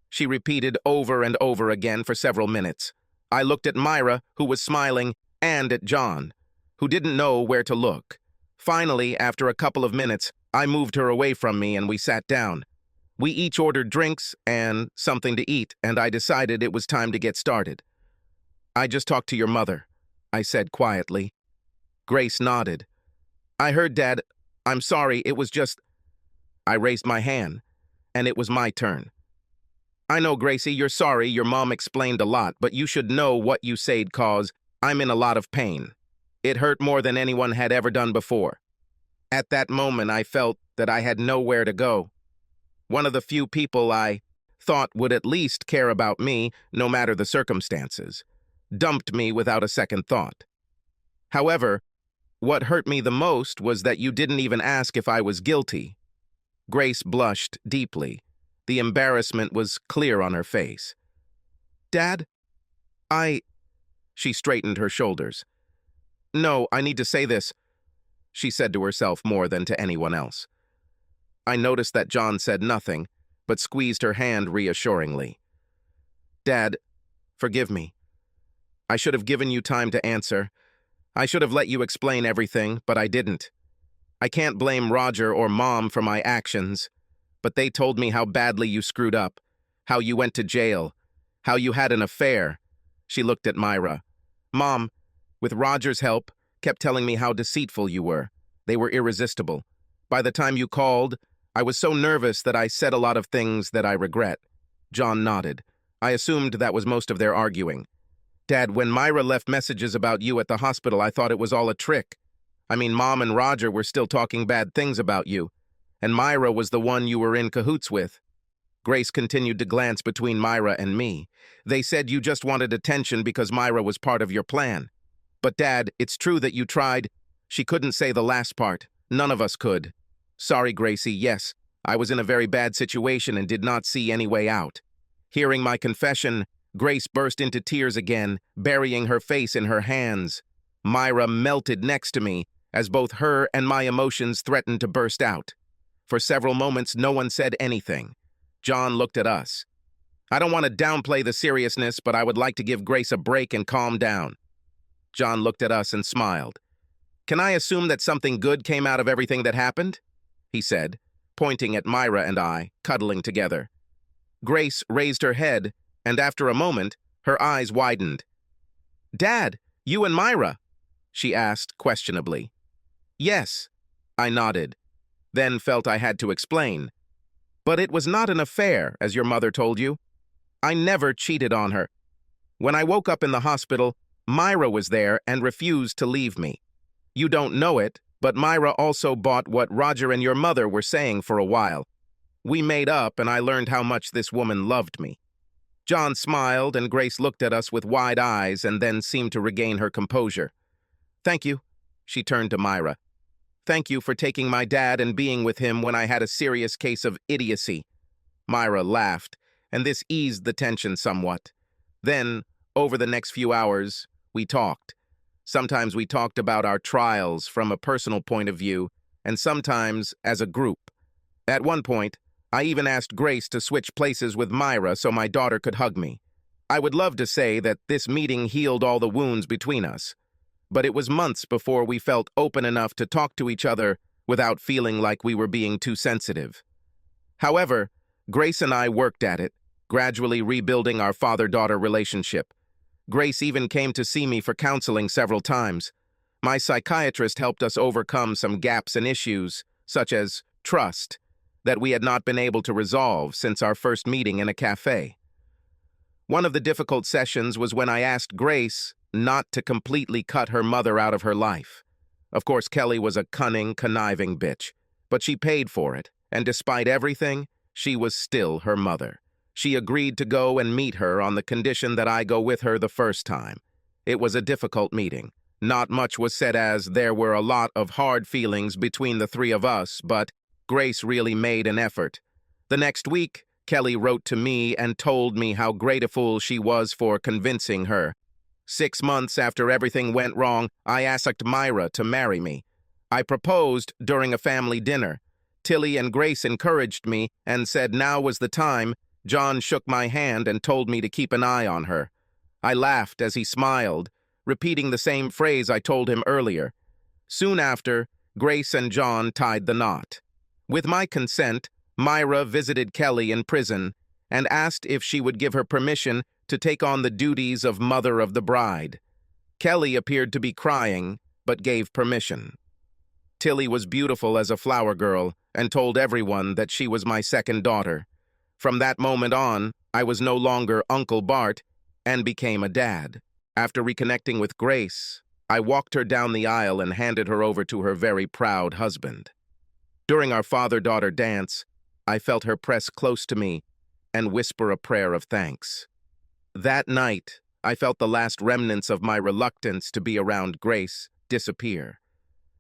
she repeated over and over again for several minutes. I looked at Myra, who was smiling, and at John, who didn't know where to look. Finally, after a couple of minutes, I moved her away from me and we sat down. We each ordered drinks and something to eat, and I decided it was time to get started. "I just talked to your mother," I said quietly. Grace nodded. "I heard, Dad. I'm sorry, it was just—" I raised my hand, and it was my turn. "I know, Gracie, you're sorry, your mom explained a lot, but you should know what you said, cause I'm in a lot of pain. It hurt more than anyone had ever done before." At that moment, I felt that I had nowhere to go. One of the few people I thought would at least care about me, no matter the circumstances, dumped me without a second thought. However, what hurt me the most was that you didn't even ask if I was guilty. Grace blushed deeply. The embarrassment was clear on her face. "Dad, She straightened her shoulders. "No, I need to say this," she said to herself more than to anyone else. I noticed that John said nothing, but squeezed her hand reassuringly. "Dad, forgive me. I should have given you time to answer. I should have let you explain everything, but I didn't. I can't blame Roger or Mom for my actions, but they told me how badly you screwed up, how you went to jail, how you had an affair." She looked at Myra. "Mom, with Roger's help, kept telling me how deceitful you were. They were irresistible. By the time you called, I was so nervous that I said a lot of things that I regret." John nodded. "I assumed that was most of their arguing. Dad, when Myra left messages about you at the hospital, I thought it was all a trick. I mean, Mom and Roger were still talking bad things about you, and Myra was the one you were in cahoots with." Grace continued to glance between Myra and me. "They said you just wanted attention because Myra was part of your plan. But Dad, it's true that you tried—" She couldn't say the last part. None of us could. "Sorry, Gracie, yes, I was in a very bad situation and did not see any way out." Hearing my confession, Grace burst into tears again, burying her face in her hands. Myra melted next to me, as both her and my emotions threatened to burst out. For several moments, no one said anything. John looked at us. "I don't want to downplay the seriousness, but I would like to give Grace a break and calm down." John looked at us and smiled. "Can I assume that something good came out of everything that happened?" he said, pointing at Myra and I, cuddling together. Grace raised her head, and after a moment, her eyes widened. "Dad, you and Myra?" she asked questionably. "Yes," I nodded, then felt I had to explain. "But it was not an affair, as your mother told you. I never cheated on her. When I woke up in the hospital, Myra was there and refused to leave me. You don't know it, but Myra also bought what Roger and your mother were saying for a while. We made up, and I learned how much this woman loved me." John smiled, and Grace looked at us with wide eyes and then seemed to regain her composure. "Thank you," she turned to Myra. "Thank you for taking my dad and being with him when I had a serious case of idiocy." Myra laughed, and this eased the tension somewhat. Then, over the next few hours, we talked. Sometimes we talked about our trials from a personal point of view, and sometimes as a group. At one point, I even asked Grace to switch places with Myra so my daughter could hug me. I would love to say that this meeting healed all the wounds between us, but it was months before we felt open enough to talk to each other without feeling like we were being too sensitive. However, Grace and I worked at it, gradually rebuilding our father-daughter relationship. Grace even came to see me for counseling several times. My psychiatrist helped us overcome some gaps and issues, such as trust, that we had not been able to resolve since our first meeting in a cafe. One of the difficult sessions was when I asked Grace not to completely cut her mother out of her life. Of course, Kelly was a cunning, conniving bitch, but she paid for it, and despite everything, she was still her mother. She agreed to go and meet her on the condition that I go with her the first time. It was a difficult meeting. Not much was said as there were a lot of hard feelings between the three of us, but Grace really made an effort. The next week, Kelly wrote to me and told me how grateful she was for convincing her. 6 months after everything went wrong, I asked Myra to marry me. I proposed during a family dinner. Tilly and Grace encouraged me and said now was the time. John shook my hand and told me to keep an eye on her. I laughed as he smiled, repeating the same phrase I told him earlier. Soon after, Grace and John tied the knot. With my consent, Myra visited Kelly in prison and asked if she would give her permission to take on the duties of mother of the bride. Kelly appeared to be crying, but gave permission. Tilly was beautiful as a flower girl and told everyone that she was my second daughter. From that moment on, I was no longer Uncle Bart and became a dad. After reconnecting with Grace, I walked her down the aisle and handed her over to her very proud husband. During our father-daughter dance, I felt her press close to me and whisper a prayer of thanks. That night, I felt the last remnants of my reluctance to be around Grace disappear.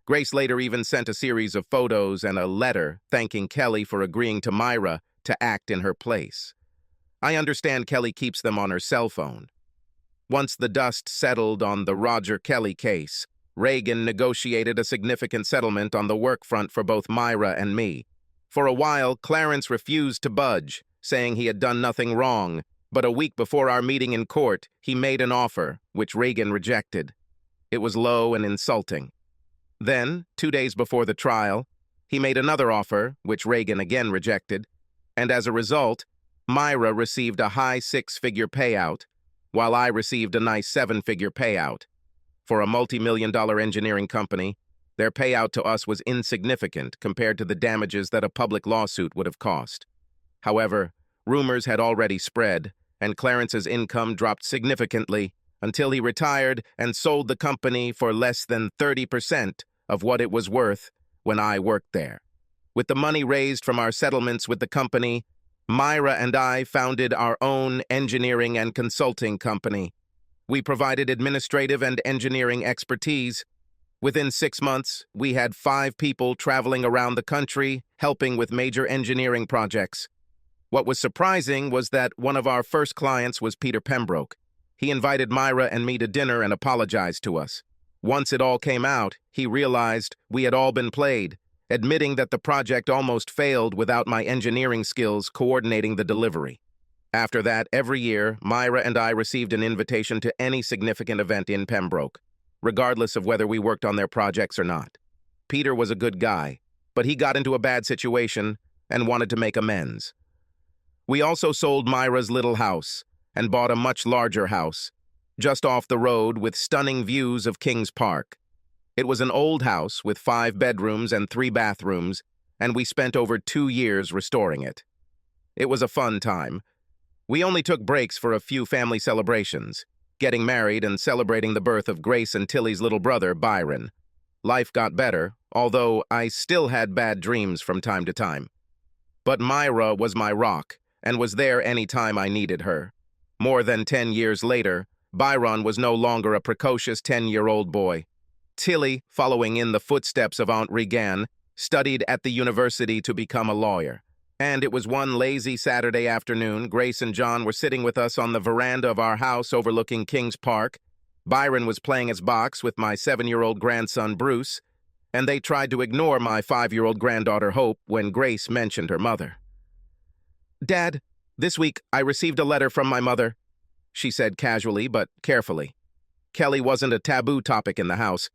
Grace later even sent a series of photos and a letter thanking Kelly for agreeing to Myra to act in her place. I understand Kelly keeps them on her cell phone. Once the dust settled on the Roger Kelly case, Reagan negotiated a significant settlement on the work front for both Myra and me. For a while, Clarence refused to budge, saying he had done nothing wrong, but a week before our meeting in court, he made an offer, which Reagan rejected. It was low and insulting. Then, 2 days before the trial, he made another offer, which Reagan again rejected, and as a result, Myra received a high 6-figure payout, while I received a nice 7-figure payout. For a multi-million-dollar engineering company, their payout to us was insignificant compared to the damages that a public lawsuit would have cost. However, rumors had already spread, and Clarence's income dropped significantly until he retired and sold the company for less than 30% of what it was worth when I worked there. With the money raised from our settlements with the company, Myra and I founded our own engineering and consulting company. We provided administrative and engineering expertise. Within 6 months, we had 5 people traveling around the country, helping with major engineering projects. What was surprising was that one of our first clients was Peter Pembroke. He invited Myra and me to dinner and apologized to us. Once it all came out, he realized we had all been played, admitting that the project almost failed without my engineering skills coordinating the delivery. After that, every year, Myra and I received an invitation to any significant event in Pembroke, regardless of whether we worked on their projects or not. Peter was a good guy, but he got into a bad situation and wanted to make amends. We also sold Myra's little house and bought a much larger house, just off the road with stunning views of Kings Park. It was an old house with 5 bedrooms and 3 bathrooms, and we spent over 2 years restoring it. It was a fun time. We only took breaks for a few family celebrations, getting married and celebrating the birth of Grace and Tilly's little brother, Byron. Life got better, although I still had bad dreams from time to time. But Myra was my rock, and was there any time I needed her. More than 10 years later, Byron was no longer a precocious 10-year-old boy. Tilly, following in the footsteps of Aunt Regan, studied at the university to become a lawyer. And it was one lazy Saturday afternoon, Grace and John were sitting with us on the veranda of our house overlooking Kings Park. Byron was playing his box with my 7-year-old grandson, Bruce, and they tried to ignore my 5-year-old granddaughter, Hope, when Grace mentioned her mother. "Dad, this week I received a letter from my mother," she said casually but carefully. Kelly wasn't a taboo topic in the house,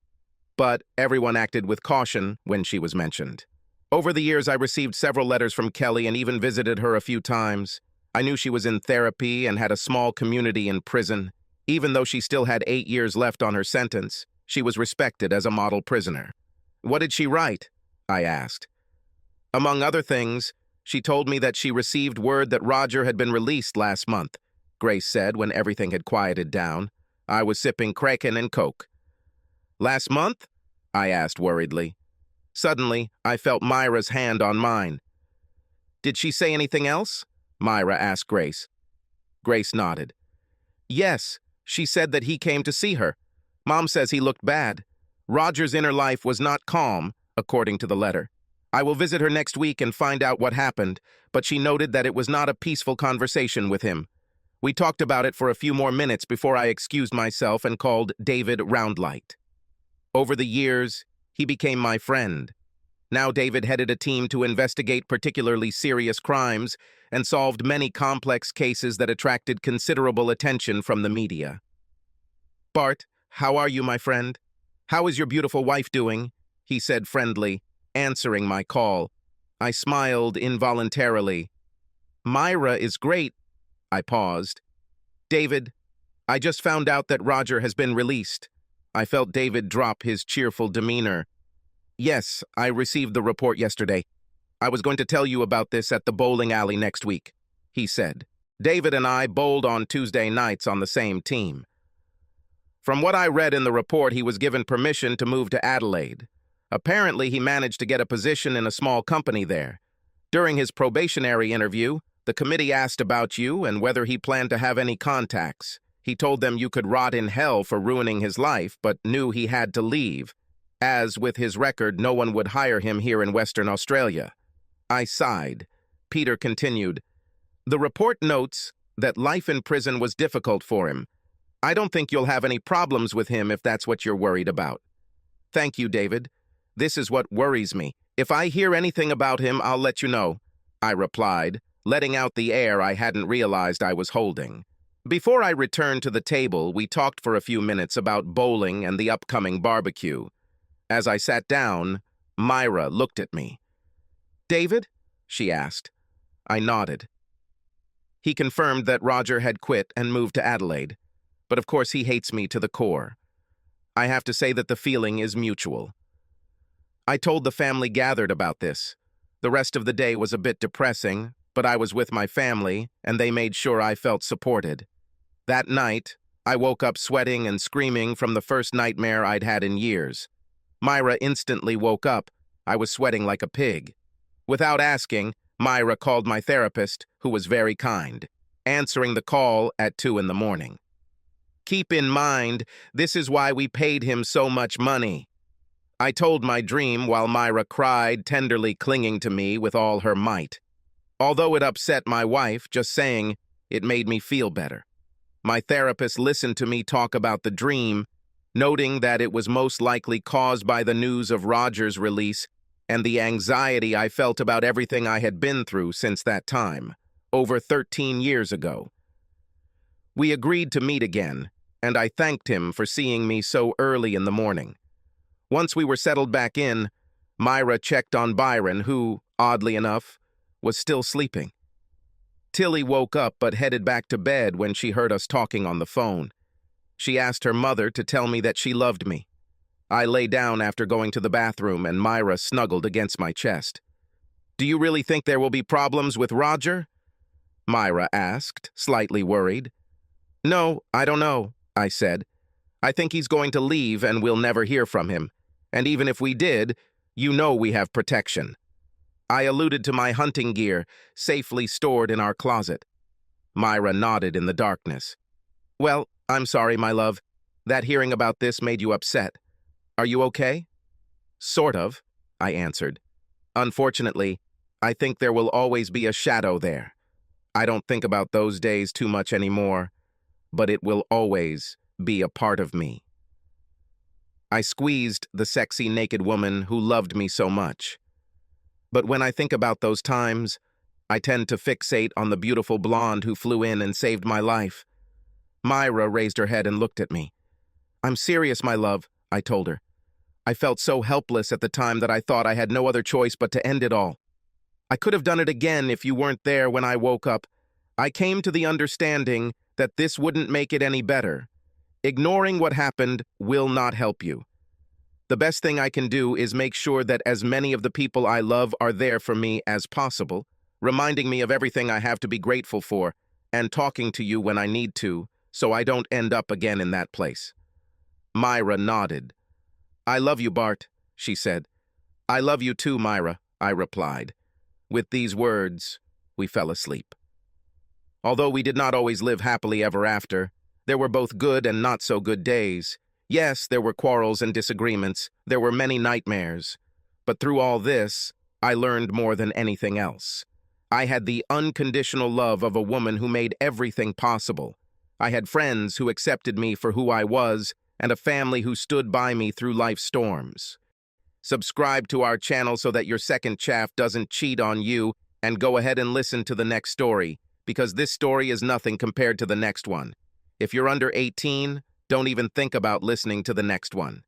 but everyone acted with caution when she was mentioned. Over the years, I received several letters from Kelly and even visited her a few times. I knew she was in therapy and had a small community in prison. Even though she still had 8 years left on her sentence, She was respected as a model prisoner. What did she write? I asked. Among other things, she told me that she received word that Roger had been released last month, Grace said when everything had quieted down. I was sipping Kraken and Coke. Last month? I asked worriedly. Suddenly, I felt Myra's hand on mine. Did she say anything else? Myra asked Grace. Grace nodded. Yes, she said that he came to see her. Mom says he looked bad. Roger's inner life was not calm, according to the letter. I will visit her next week and find out what happened, but she noted that it was not a peaceful conversation with him. We talked about it for a few more minutes before I excused myself and called David Roundlight. Over the years, he became my friend. Now David headed a team to investigate particularly serious crimes and solved many complex cases that attracted considerable attention from the media. Bart, how are you, my friend? How is your beautiful wife doing? He said friendly, answering my call. I smiled involuntarily. Myra is great. I paused. David, I just found out that Roger has been released. I felt David drop his cheerful demeanor. Yes, I received the report yesterday. I was going to tell you about this at the bowling alley next week, he said. David and I bowled on Tuesday nights on the same team. From what I read in the report, he was given permission to move to Adelaide. Apparently, he managed to get a position in a small company there. During his probationary interview, the committee asked about you and whether he planned to have any contacts. He told them you could rot in hell for ruining his life, but knew he had to leave. As with his record, no one would hire him here in Western Australia. I sighed. Peter continued, The report notes that life in prison was difficult for him. I don't think you'll have any problems with him if that's what you're worried about. Thank you, David. This is what worries me. If I hear anything about him, I'll let you know, I replied, letting out the air I hadn't realized I was holding. Before I returned to the table, we talked for a few minutes about bowling and the upcoming barbecue. As I sat down, Myra looked at me. David? She asked. I nodded. He confirmed that Roger had quit and moved to Adelaide. But of course he hates me to the core. I have to say that the feeling is mutual. I told the family gathered about this. The rest of the day was a bit depressing, but I was with my family, and they made sure I felt supported. That night, I woke up sweating and screaming from the first nightmare I'd had in years. Myra instantly woke up. I was sweating like a pig. Without asking, Myra called my therapist, who was very kind, answering the call at 2 in the morning. Keep in mind, this is why we paid him so much money. I told my dream while Myra cried, tenderly clinging to me with all her might. Although it upset my wife, just saying, it made me feel better. My therapist listened to me talk about the dream, noting that it was most likely caused by the news of Roger's release and the anxiety I felt about everything I had been through since that time, over 13 years ago. We agreed to meet again, and I thanked him for seeing me so early in the morning. Once we were settled back in, Myra checked on Byron, who, oddly enough, was still sleeping. Tilly woke up but headed back to bed when she heard us talking on the phone. She asked her mother to tell me that she loved me. I lay down after going to the bathroom and Myra snuggled against my chest. Do you really think there will be problems with Roger? Myra asked, slightly worried. No, I don't know, I said. I think he's going to leave and we'll never hear from him. And even if we did, you know we have protection. I alluded to my hunting gear, safely stored in our closet. Myra nodded in the darkness. Well, I'm sorry, my love. That hearing about this made you upset. Are you okay? Sort of, I answered. Unfortunately, I think there will always be a shadow there. I don't think about those days too much anymore, but it will always be a part of me. I squeezed the sexy naked woman who loved me so much. But when I think about those times, I tend to fixate on the beautiful blonde who flew in and saved my life. Myra raised her head and looked at me. I'm serious, my love, I told her. I felt so helpless at the time that I thought I had no other choice but to end it all. I could have done it again if you weren't there when I woke up. I came to the understanding that this wouldn't make it any better. Ignoring what happened will not help you. The best thing I can do is make sure that as many of the people I love are there for me as possible, reminding me of everything I have to be grateful for, and talking to you when I need to, so I don't end up again in that place. Myra nodded. I love you, Bart, she said. I love you too, Myra, I replied. With these words, we fell asleep. Although we did not always live happily ever after, there were both good and not so good days. Yes, there were quarrels and disagreements, there were many nightmares. But through all this, I learned more than anything else. I had the unconditional love of a woman who made everything possible. I had friends who accepted me for who I was, and a family who stood by me through life's storms. Subscribe to our channel so that your second chaff doesn't cheat on you, and go ahead and listen to the next story, because this story is nothing compared to the next one. If you're under 18, don't even think about listening to the next one.